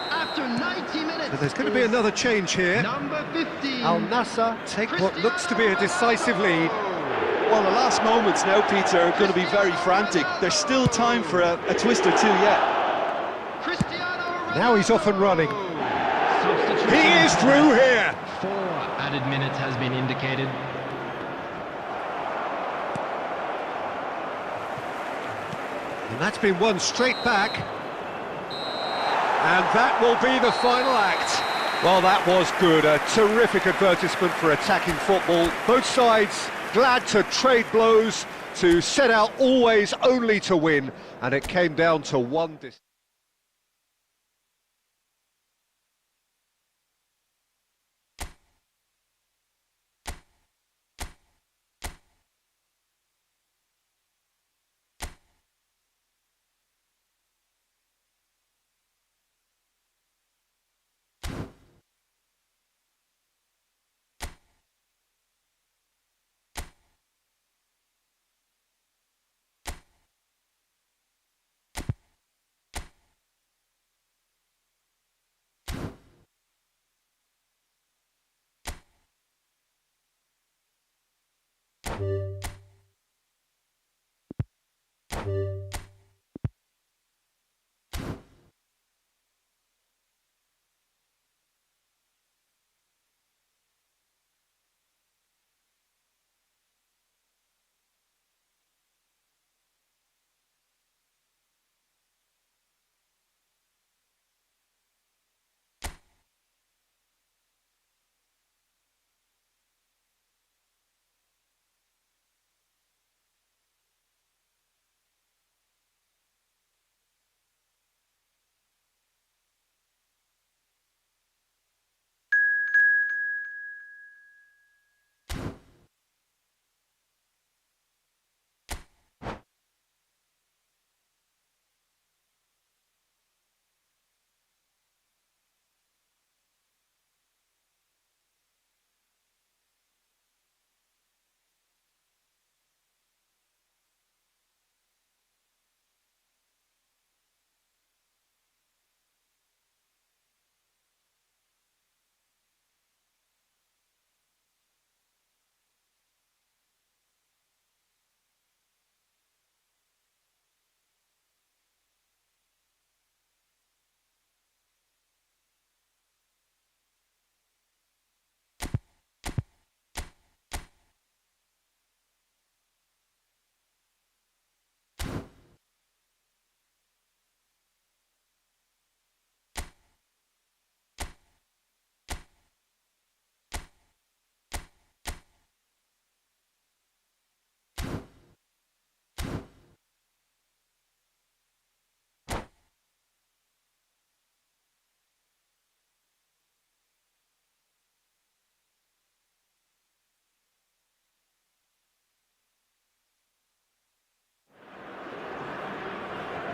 After 90 minutes. So there's going to be another change here. Number 15. Al Nassr take what looks to be a decisive lead. Well, the last moments now, Peter, are going to be very frantic. There's still time for a twist or two yet. Now he's off and running. He is through here. 4 added minutes has been indicated. And that's been won straight back. And that will be the final act. Well, that was good. A terrific advertisement for attacking football. Both sides glad to trade blows, to set out always only to win. And it came down to one decision.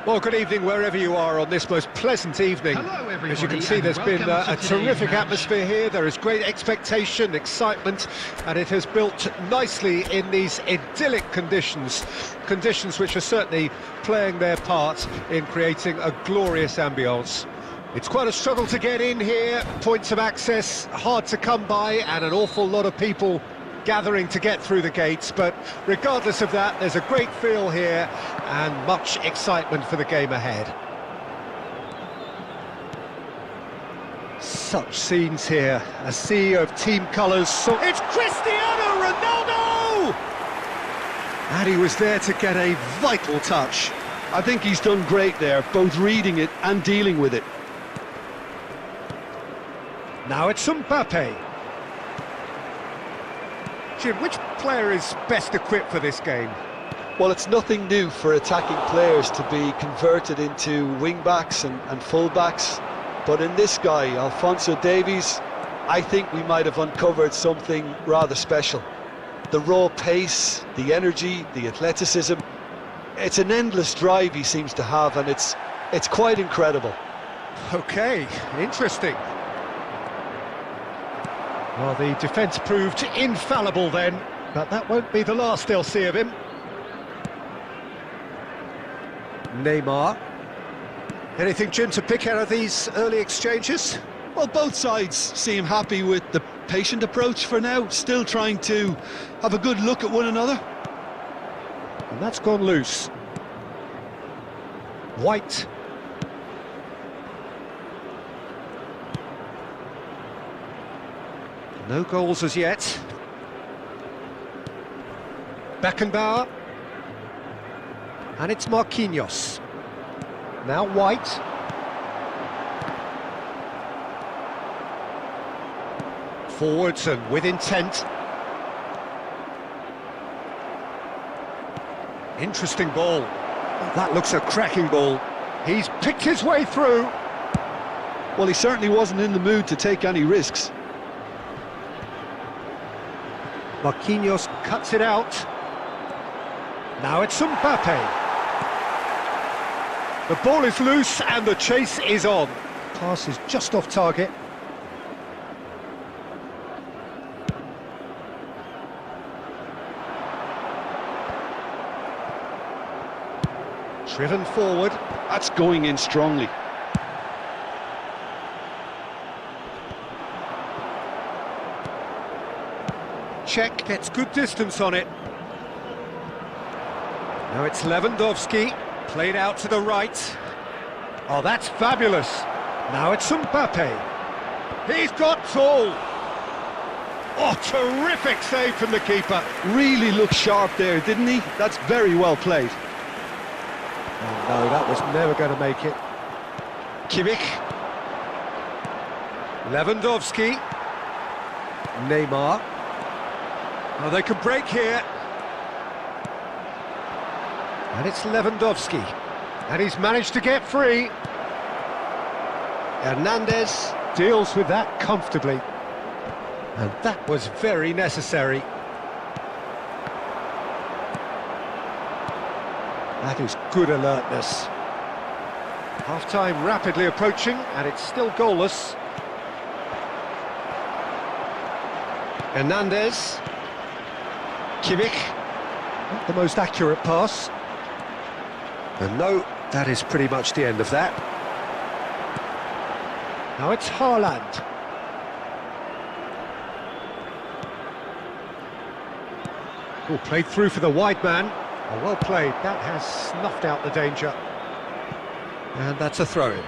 Well, good evening wherever you are on this most pleasant evening. Hello, everybody, as you can see, and there's been welcome a to today's terrific match. atmosphere here. There is great expectation, excitement, and it has built nicely in these idyllic conditions. Conditions which are certainly playing their part in creating a glorious ambience. It's quite a struggle to get in here, points of access hard to come by, and an awful lot of people gathering to get through the gates, but regardless of that, there's a great feel here and much excitement for the game ahead. Such scenes here, a sea of team colours. So it's Cristiano Ronaldo! And he was there to get a vital touch. I think he's done great there, both reading it and dealing with it. Now it's Mbappe. Jim, which player is best equipped for this game? Well, it's nothing new for attacking players to be converted into wing-backs and full-backs, but in this guy, Alphonso Davies, I think we might have uncovered something rather special. The raw pace, the energy, the athleticism, it's an endless drive he seems to have, and it's quite incredible. Okay, interesting. Well, the defence proved infallible then, but that won't be the last they'll see of him. Neymar. Anything, Jim, to pick out of these early exchanges? Well, both sides seem happy with the patient approach for now, still trying to have a good look at one another. And that's gone loose. White. No goals as yet. Beckenbauer. And it's Marquinhos. Now White. Forwards and with intent. Interesting ball. That looks a cracking ball. He's picked his way through. Well, he certainly wasn't in the mood to take any risks. Marquinhos cuts it out. Now it's Mbappe. The ball is loose and the chase is on. Pass is just off target. Driven forward. That's going in strongly. Check, gets good distance on it. Now it's Lewandowski, played out to the right. Oh, that's fabulous. Now it's Mbappe. He's got tall. Oh, terrific save from the keeper. Really looked sharp there, didn't he? That's very well played. Oh no, that was never going to make it. Kimmich. Lewandowski. Neymar. Oh, they could break here. And it's Lewandowski. And he's managed to get free. Hernandez deals with that comfortably. And that was very necessary. That is good alertness. Half-time rapidly approaching, and it's still goalless. Hernandez. Kimmich. Not the most accurate pass. And no, that is pretty much the end of that. Now it's Haaland. Oh, played through for the wide man. Oh, well played. That has snuffed out the danger. And that's a throw-in.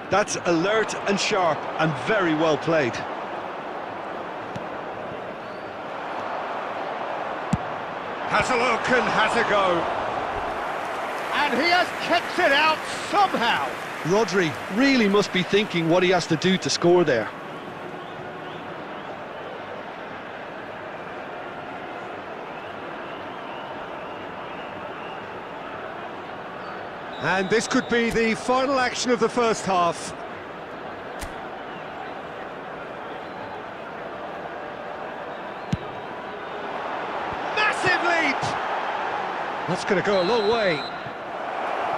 That's alert and sharp and very well played. Has a look and has a go. And he has kept it out somehow. Rodri really must be thinking what he has to do to score there. And this could be the final action of the first half. That's going to go a long way.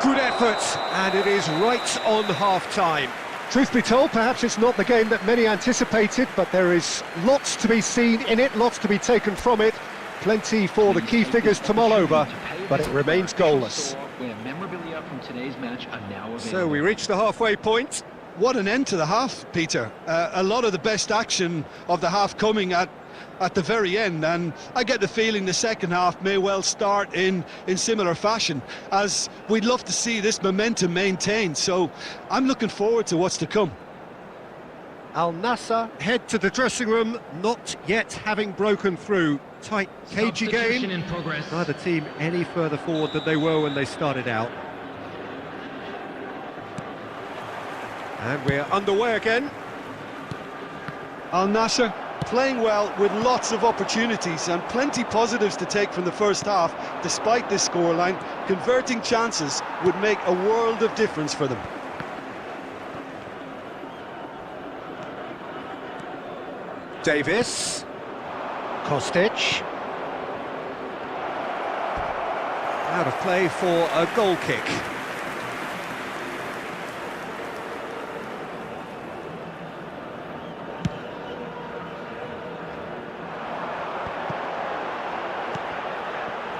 Good effort, and it is right on half-time. Truth be told, perhaps it's not the game that many anticipated, but there is lots to be seen in it, lots to be taken from it. Plenty for the key figures to mull over, but it remains goalless. So we reach the halfway point. What an end to the half, Peter. A lot of the best action of the half coming at the very end, and I get the feeling the second half may well start in similar fashion, as we'd love to see this momentum maintained, so I'm looking forward to what's to come. Al Nassr head to the dressing room, not yet having broken through. Tight, cagey game. In progress. Neither team any further forward than they were when they started out. And we're underway again. Al Nassr playing well with lots of opportunities and plenty positives to take from the first half. Despite this scoreline, converting chances would make a world of difference for them. Davis. Kostic. Out of play for a goal kick.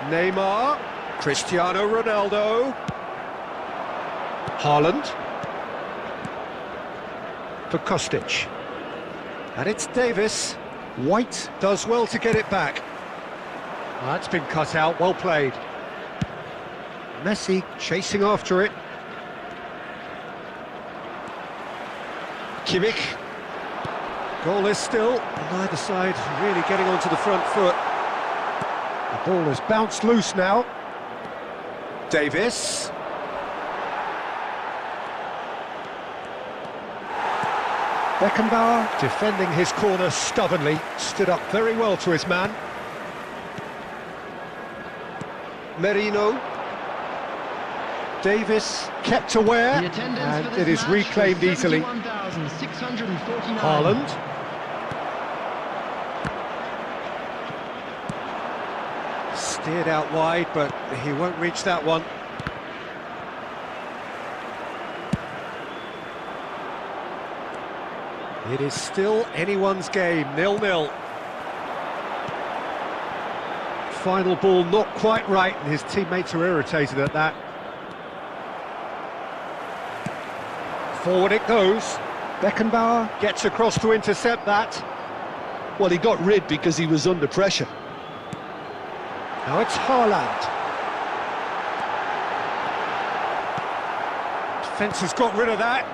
Neymar, Cristiano Ronaldo, Haaland, for Kostic, and it's Davis. White does well to get it back. That's been cut out, well played. Messi chasing after it. Kimmich. Goalless still, neither side really getting onto the front foot. The ball has bounced loose now. Davis. Beckenbauer defending his corner stubbornly, stood up very well to his man. Merino. Davis kept aware, and it is reclaimed easily. Haaland. Steered out wide, but he won't reach that one. It is still anyone's game, 0-0. Final ball not quite right, and his teammates are irritated at that. Forward it goes. Beckenbauer gets across to intercept that. Well, he got rid because he was under pressure. Now it's Haaland. Defence has got rid of that.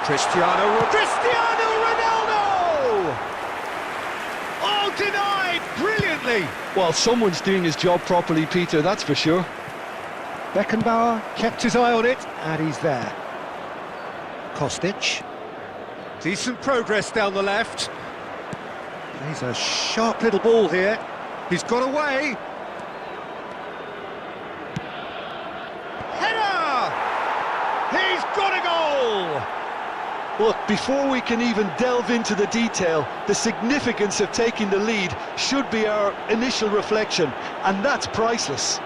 Cristiano Ronaldo! Oh, denied brilliantly. Well, someone's doing his job properly, Peter, that's for sure. Beckenbauer kept his eye on it, and he's there. Kostic. Decent progress down the left. He's a sharp little ball here. He's got away. Header! He's got a goal! Look, before we can even delve into the detail, the significance of taking the lead should be our initial reflection, and that's priceless.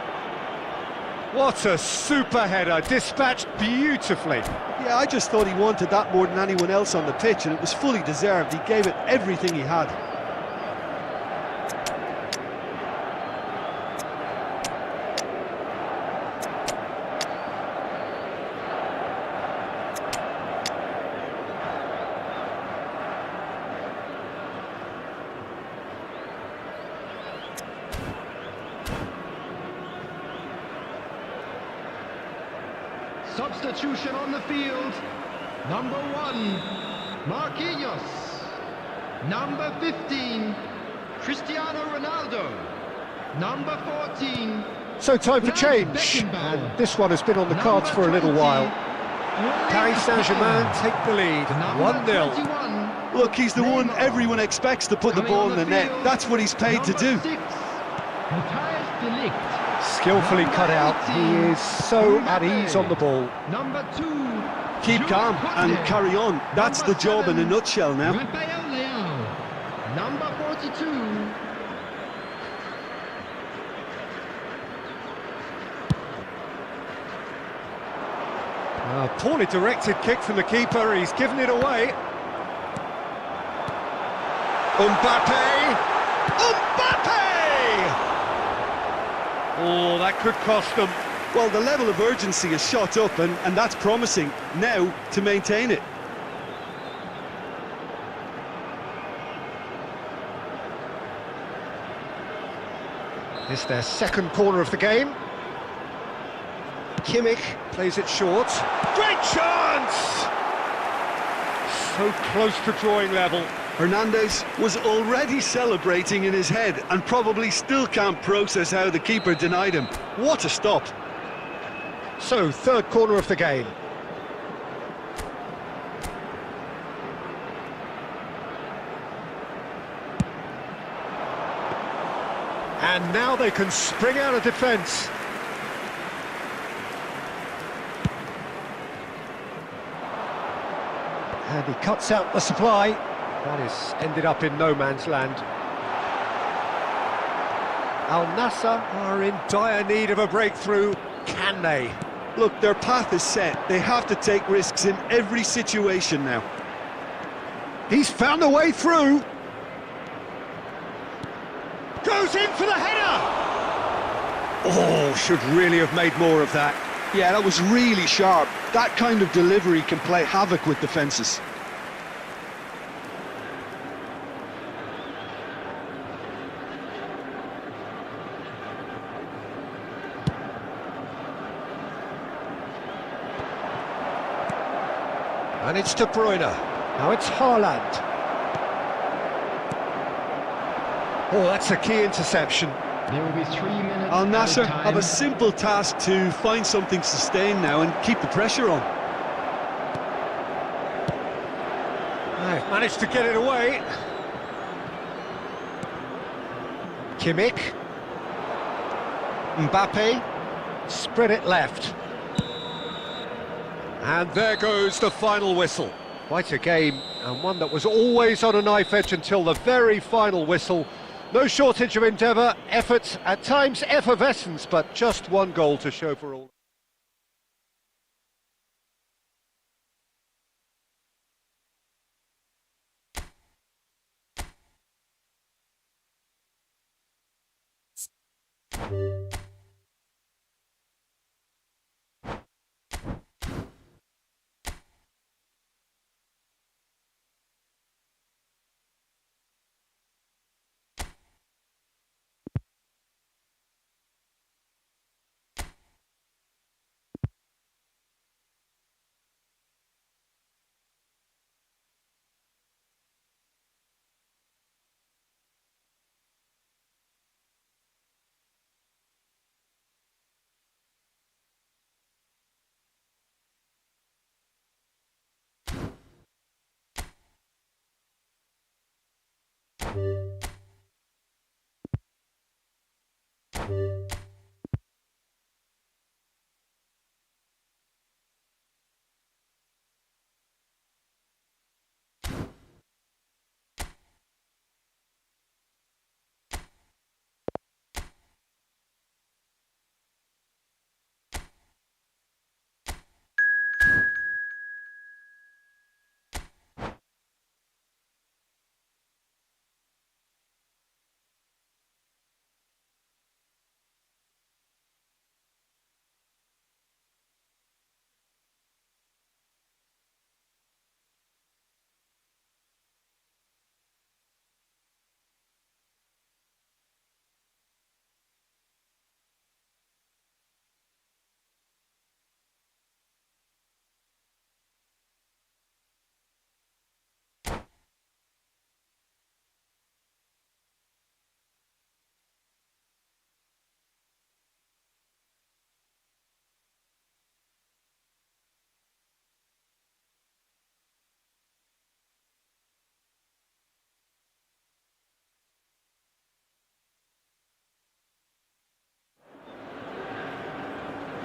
What a super header, dispatched beautifully. Yeah, I just thought he wanted that more than anyone else on the pitch, and it was fully deserved. He gave it everything he had. Substitution on the field. Number 1, Marquinhos. Number 15, Cristiano Ronaldo. Number 14. So time for change, and this one has been on the cards for a little while. Paris Saint-Germain take the lead, 1-0. Look, he's the one everyone expects to put the ball in the net. That's what he's paid to do. Skillfully cut out, he is so at ease on the ball. Number 2, Keep calm and carry on. That's the job in a nutshell now. Number 42. A poorly directed kick from the keeper, he's given it away. Mbappe! Mbappe! Oh, that could cost them. Well, the level of urgency is shot up, and that's promising. Now, to maintain it. It's their second corner of the game. Kimmich plays it short. Great chance! So close to drawing level. Hernandez was already celebrating in his head and probably still can't process how the keeper denied him. What a stop. So, third corner of the game. And now they can spring out of defence. And he cuts out the supply. That is ended up in no man's land. Al Nassr are in dire need of a breakthrough. Can they? Look, their path is set. They have to take risks in every situation now. He's found a way through. Goes in for the header! Oh, should really have made more of that. Yeah, that was really sharp. That kind of delivery can play havoc with defences. And it's De Bruyne. Now it's Haaland. Oh, that's a key interception. There will be 3 minutes. Al Nassr added have a time. simple task to find something sustained now and keep the pressure on. They've managed to get it away. Kimmich. Mbappe. Spread it left. And there goes the final whistle. Quite a game, and one that was always on a knife edge until the very final whistle. No shortage of endeavour, effort, at times effervescence, but just one goal to show for all.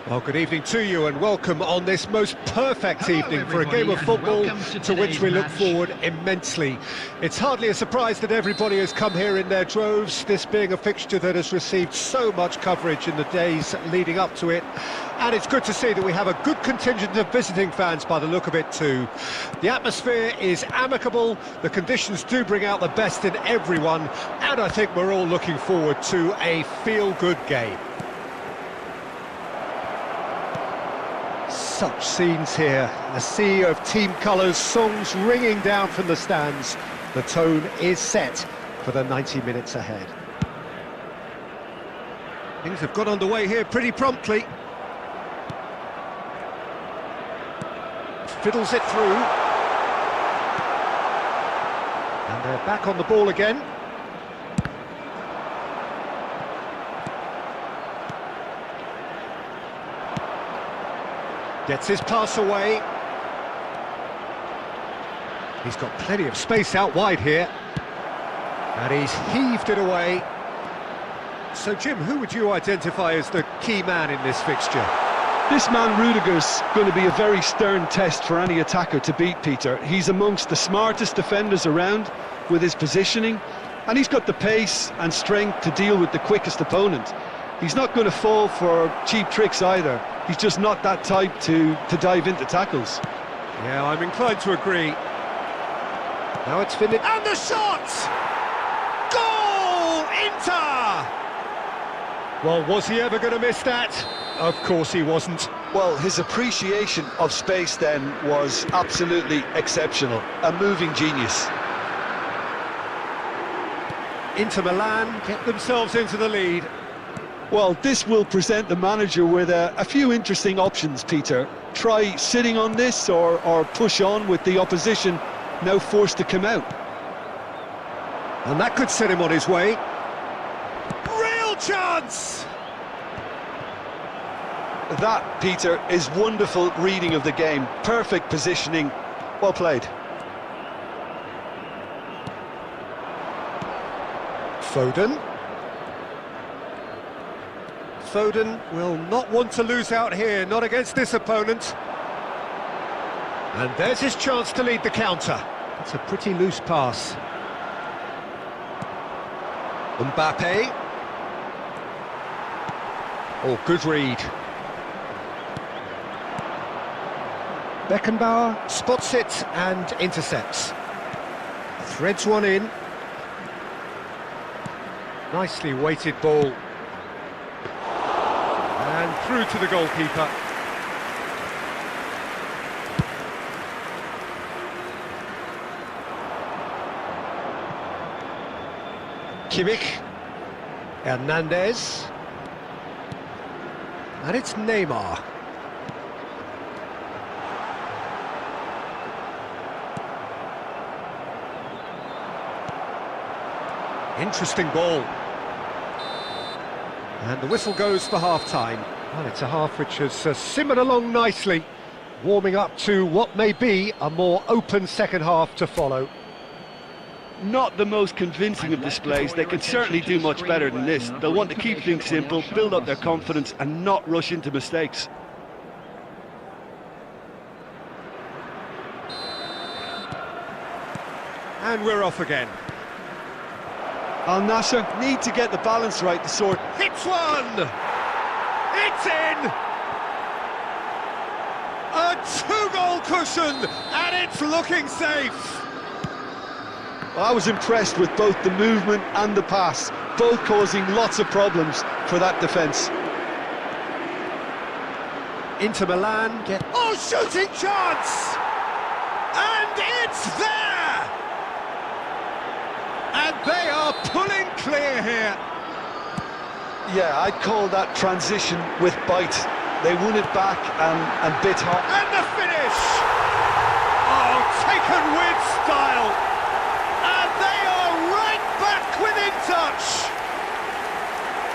Well, good evening to you and welcome on this most perfect evening for a game of football to which we look forward immensely. It's hardly a surprise that everybody has come here in their droves, this being a fixture that has received so much coverage in the days leading up to it. And it's good to see that we have a good contingent of visiting fans by the look of it too. The atmosphere is amicable, the conditions do bring out the best in everyone, and I think we're all looking forward to a feel-good game. Such scenes here, a sea of team colours, songs ringing down from the stands. The tone is set for the 90 minutes ahead. Things have got underway here pretty promptly. Fiddles it through. And they're back on the ball again. Gets his pass away. He's got plenty of space out wide here. And he's heaved it away. So, Jim, who would you identify as the key man in this fixture? This man, Rudiger's going to be a very stern test for any attacker to beat, Peter. He's amongst the smartest defenders around with his positioning, and he's got the pace and strength to deal with the quickest opponent. He's not going to fall for cheap tricks either. He's just not that type to dive into tackles. Yeah, I'm inclined to agree. Now it's finished. And the shot! Goal! Inter! Well, was he ever going to miss that? Of course he wasn't. Well, his appreciation of space then was absolutely exceptional. A moving genius. Inter Milan get themselves into the lead. Well, this will present the manager with a few interesting options, Peter. Try sitting on this or push on with the opposition now forced to come out. And that could set him on his way. Real chance! That, Peter, is wonderful reading of the game. Perfect positioning. Well played. Foden. Foden will not want to lose out here, not against this opponent. And there's his chance to lead the counter. It's a pretty loose pass. Mbappe. Oh, good read. Beckenbauer spots it and intercepts. Threads one in. Nicely weighted ball. And through to the goalkeeper. Kimmich. Hernandez. And it's Neymar. Interesting ball. And the whistle goes for half-time. Well, it's a half which has simmered along nicely, warming up to what may be a more open second half to follow. Not the most convincing of displays. They can certainly do much better than this. They'll want to keep things simple, build up their confidence and not rush into mistakes. And we're off again. Al Nassr need to get the balance right to sort. Hits one! It's in! A two-goal cushion, and it's looking safe! I was impressed with both the movement and the pass, both causing lots of problems for that defence. Inter Milan get... Oh, shooting chance! And it's there! And they are pulling clear here. Yeah, I'd call that transition with bite. They won it back and bit hot. And the finish! Oh, taken with style. And they are right back within touch.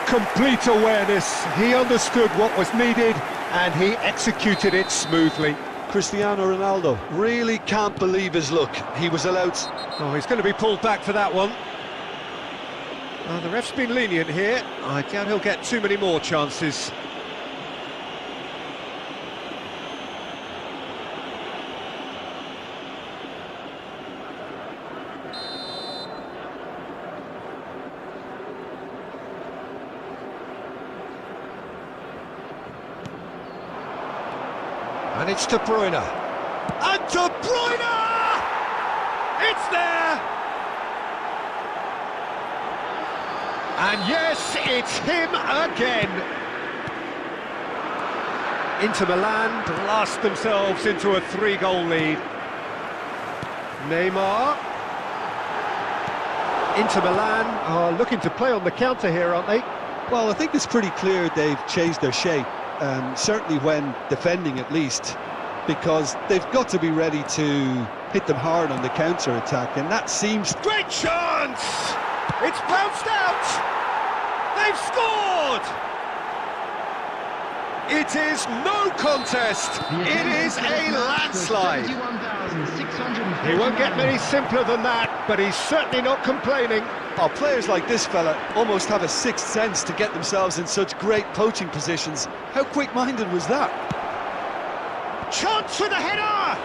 Complete awareness. He understood what was needed and he executed it smoothly. Cristiano Ronaldo really can't believe his luck. He was allowed. Oh, he's going to be pulled back for that one. The ref's been lenient here. I doubt he'll get too many more chances. And it's De Bruyne. And De Bruyne! It's there! And yes, it's him again. Inter Milan blast themselves into a 3-goal lead. Neymar. Inter Milan are looking to play on the counter here, aren't they? Well, I think it's pretty clear they've changed their shape, certainly when defending at least, because they've got to be ready to hit them hard on the counter-attack, and that seems... Great chance! It's bounced out! They've scored! It is no contest! It is a landslide! He won't get many simpler than that, but he's certainly not complaining. Oh, players like this fella almost have a sixth sense to get themselves in such great poaching positions. How quick-minded was that? Chance for the header!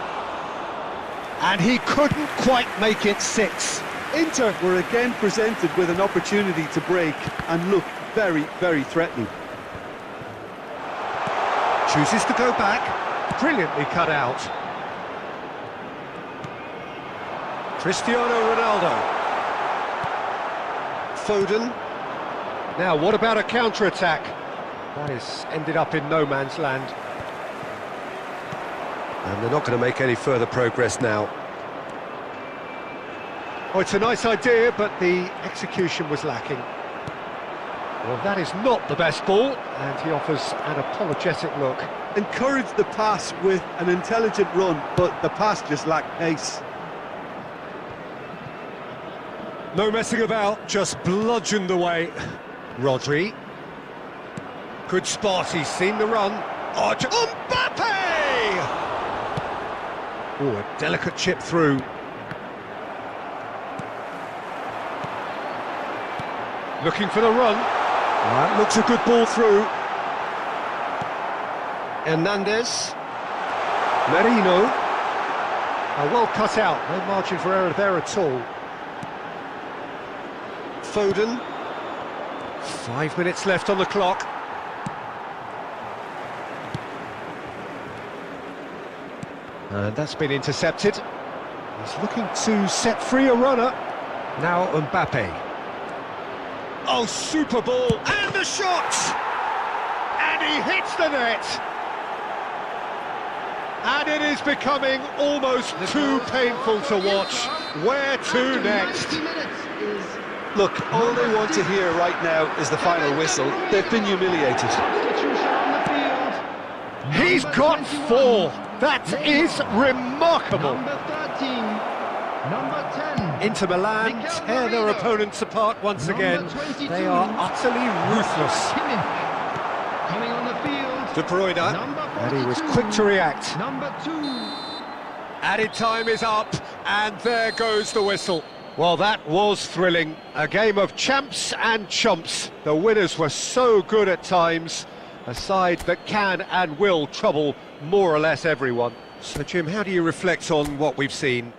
And he couldn't quite make it 6. Inter were again presented with an opportunity to break and look very, very threatening. Chooses to go back. Brilliantly cut out. Cristiano Ronaldo. Foden. Now, what about a counter-attack? That has ended up in no man's land. And they're not going to make any further progress now. Oh, it's a nice idea, but the execution was lacking. Well, that is not the best ball, and he offers an apologetic look. Encouraged the pass with an intelligent run, but the pass just lacked pace. No messing about, just bludgeoned away. Rodri. Good spot, he's seen the run. Oh, Mbappe! Oh, a delicate chip through. Looking for the run. That looks a good ball through. Hernandez. Merino. Well cut out, no margin for error there at all. Foden. 5 minutes left on the clock. And that's been intercepted. He's looking to set free a runner. Now Mbappe. Oh, super ball, and the shot! And he hits the net! And it is becoming almost too painful to watch. Where to next? Look, all they want to hear right now is the final whistle. They've been humiliated. He's got 4. That is remarkable. Number 13, number 10. Inter Milan tear their opponents apart once again. They are utterly ruthless. Coming on the field. De Bruyne, and he was quick to react. Number 2. Added time is up, and there goes the whistle. Well, that was thrilling. A game of champs and chumps. The winners were so good at times. A side that can and will trouble more or less everyone. So, Jim, how do you reflect on what we've seen?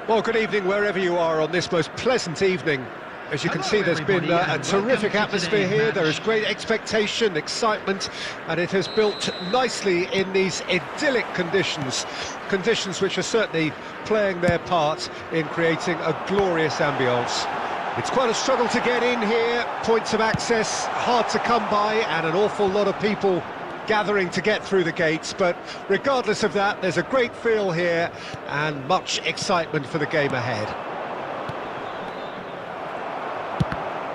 Well, good evening wherever you are on this most pleasant evening. As you can see, there's been a terrific atmosphere here. There is great expectation, excitement, and it has built nicely in these idyllic conditions. Conditions which are certainly playing their part in creating a glorious ambience. It's quite a struggle to get in here, points of access hard to come by, and an awful lot of people gathering to get through the gates, but regardless of that, there's a great feel here and much excitement for the game ahead.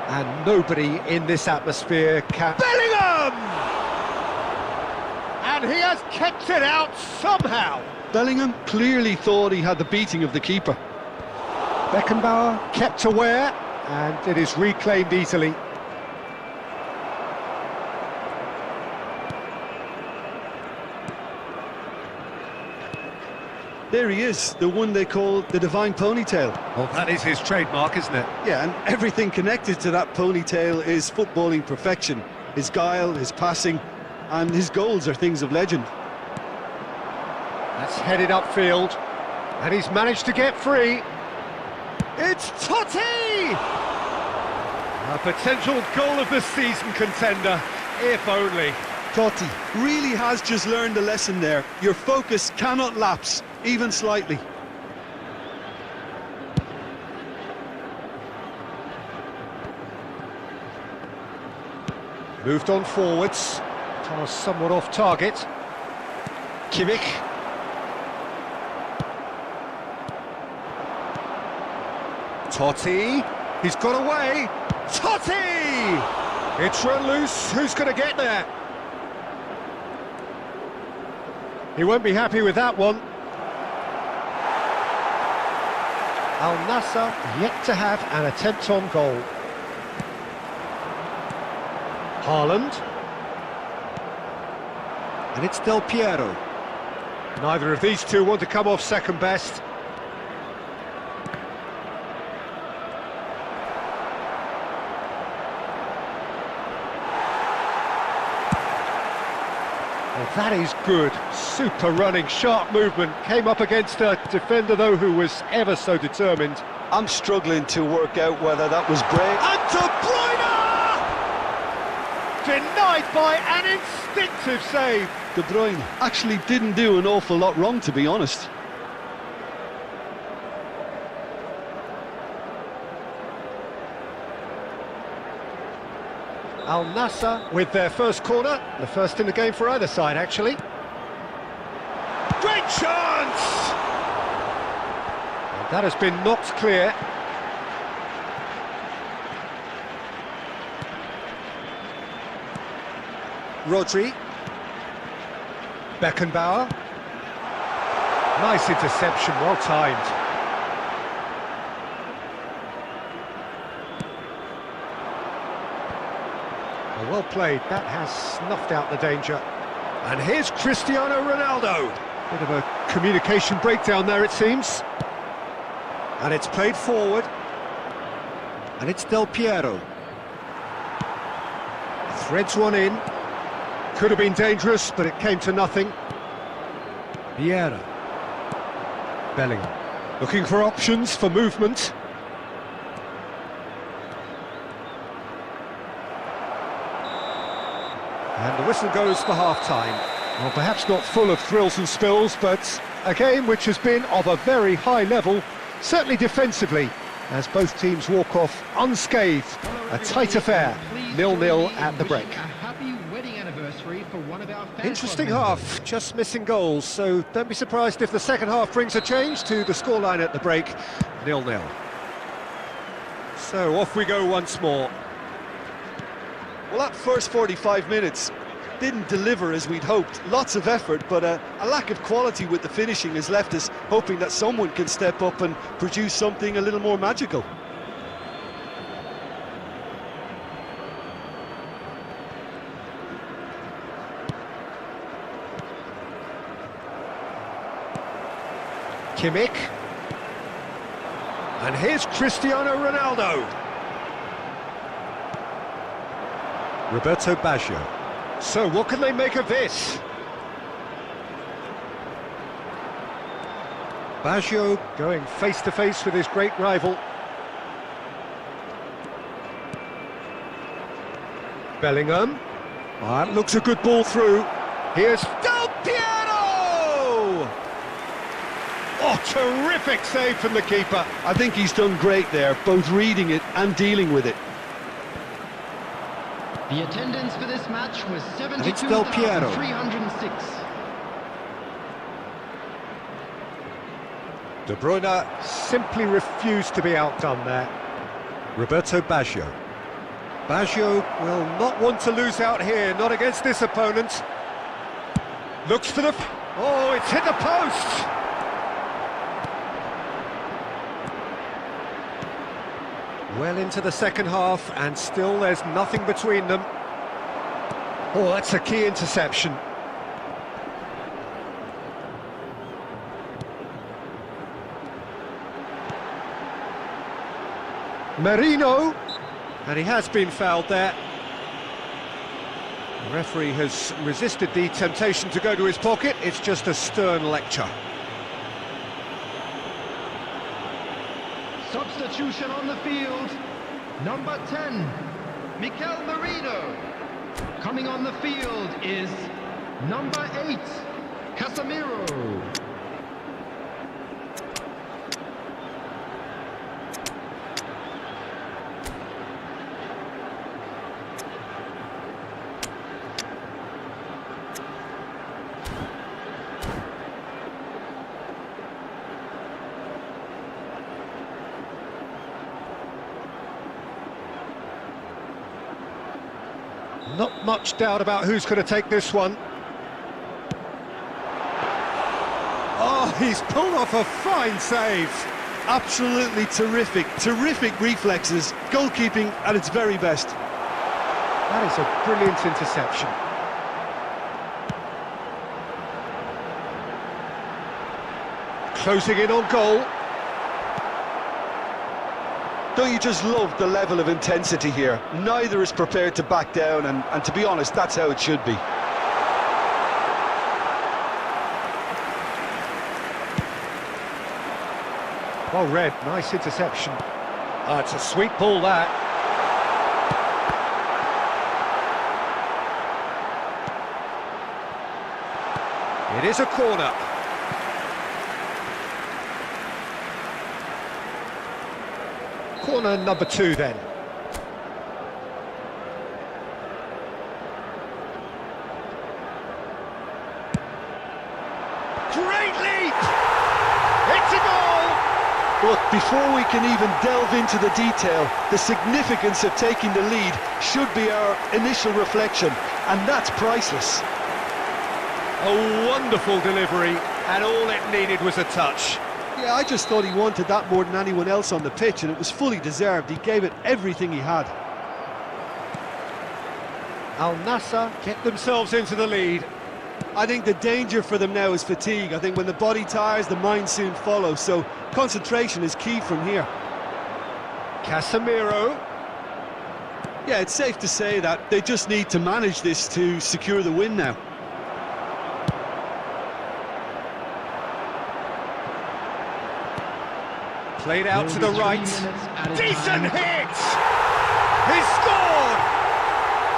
And nobody in this atmosphere can... Bellingham! And he has kept it out somehow. Bellingham clearly thought he had the beating of the keeper. Beckenbauer kept aware, and it is reclaimed easily. There he is, the one they call the divine ponytail. Well, that is his trademark, isn't it? Yeah, and everything connected to that ponytail is footballing perfection. His guile, his passing, and his goals are things of legend. That's headed upfield, and he's managed to get free. It's Totti! A potential goal of the season contender, if only. Totti really has just learned a lesson there. Your focus cannot lapse, even slightly. Moved on forwards. Pass somewhat off target. Kimmich. Totti. He's got away. Totti! It's run loose. Who's going to get there? He won't be happy with that one. Al Nassr yet to have an attempt on goal. Haaland. And it's Del Piero. Neither of these two want to come off second best. Well, that is good. Super running, sharp movement. Came up against a defender, though, who was ever so determined. I'm struggling to work out whether that was brave. And De Bruyne! Denied by an instinctive save. De Bruyne actually didn't do an awful lot wrong, to be honest. Al Nassr with their first corner, the first in the game for either side, actually. Great chance! And that has been knocked clear. Rodri. Beckenbauer. Nice interception, well timed. Well played, that has snuffed out the danger. And here's Cristiano Ronaldo. Bit of a communication breakdown there, it seems. And it's played forward. And it's Del Piero. Threads one in. Could have been dangerous, but it came to nothing. Vieira. Bellingham. Looking for options for movement. And the whistle goes for half-time. Well, perhaps not full of thrills and spills, but a game which has been of a very high level, certainly defensively, as both teams walk off unscathed. A tight affair, 0-0 at the break. Interesting half, just missing goals, so don't be surprised if the second half brings a change to the scoreline at the break, 0-0. So off we go once more. Well, that first 45 minutes didn't deliver as we'd hoped. Lots of effort, but a lack of quality with the finishing has left us hoping that someone can step up and produce something a little more magical. Kimmich. And here's Cristiano Ronaldo. Roberto Baggio. So what can they make of this? Baggio going face-to-face with his great rival. Bellingham. That looks a good ball through. Here's Del Piero! Oh, terrific save from the keeper. I think he's done great there, both reading it and dealing with it. The attendance for this match was it's Del Piero. 72,306. De Bruyne simply refused to be outdone there. Roberto Baggio. Baggio will not want to lose out here, not against this opponent. Looks for the... Oh, it's hit the post! Well into the second half, and still there's nothing between them. Oh, that's a key interception. Merino, and he has been fouled there. The referee has resisted the temptation to go to his pocket. It's just a stern lecture. Substitution on the field. Number 10, Mikel Merino. Coming on the field is number 8, Casemiro. Not much doubt about who's going to take this one. Oh, he's pulled off a fine save. Absolutely terrific reflexes, goalkeeping at its very best. That is a brilliant interception. Closing in on goal. Don't you just love the level of intensity here? Neither is prepared to back down, and to be honest, that's how it should be. Well read, nice interception. It's a sweet ball, that. It is a corner. Corner number 2 then. Great leap! It's a goal! Look, before we can even delve into the detail, the significance of taking the lead should be our initial reflection, and that's priceless. A wonderful delivery, and all it needed was a touch. Yeah, I just thought he wanted that more than anyone else on the pitch, and it was fully deserved. He gave it everything he had. Al Nassr get themselves into the lead. I think the danger for them now is fatigue. I think when the body tires, the mind soon follows, so concentration is key from here. Casemiro. Yeah, it's safe to say that they just need to manage this to secure the win now. Played out to the right. Decent hit! He's scored!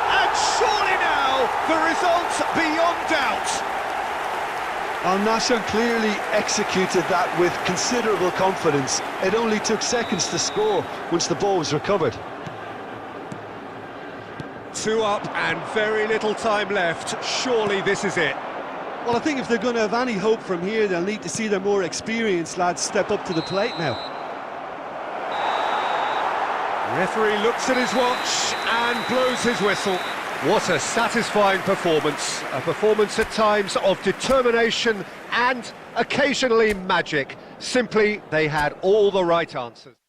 And surely now, the result's beyond doubt. Al Nassr clearly executed that with considerable confidence. It only took seconds to score once the ball was recovered. 2 up and very little time left. Surely this is it. Well, I think if they're going to have any hope from here, they'll need to see their more experienced lads step up to the plate now. Referee looks at his watch and blows his whistle. What a satisfying performance. A performance at times of determination and occasionally magic. Simply, they had all the right answers.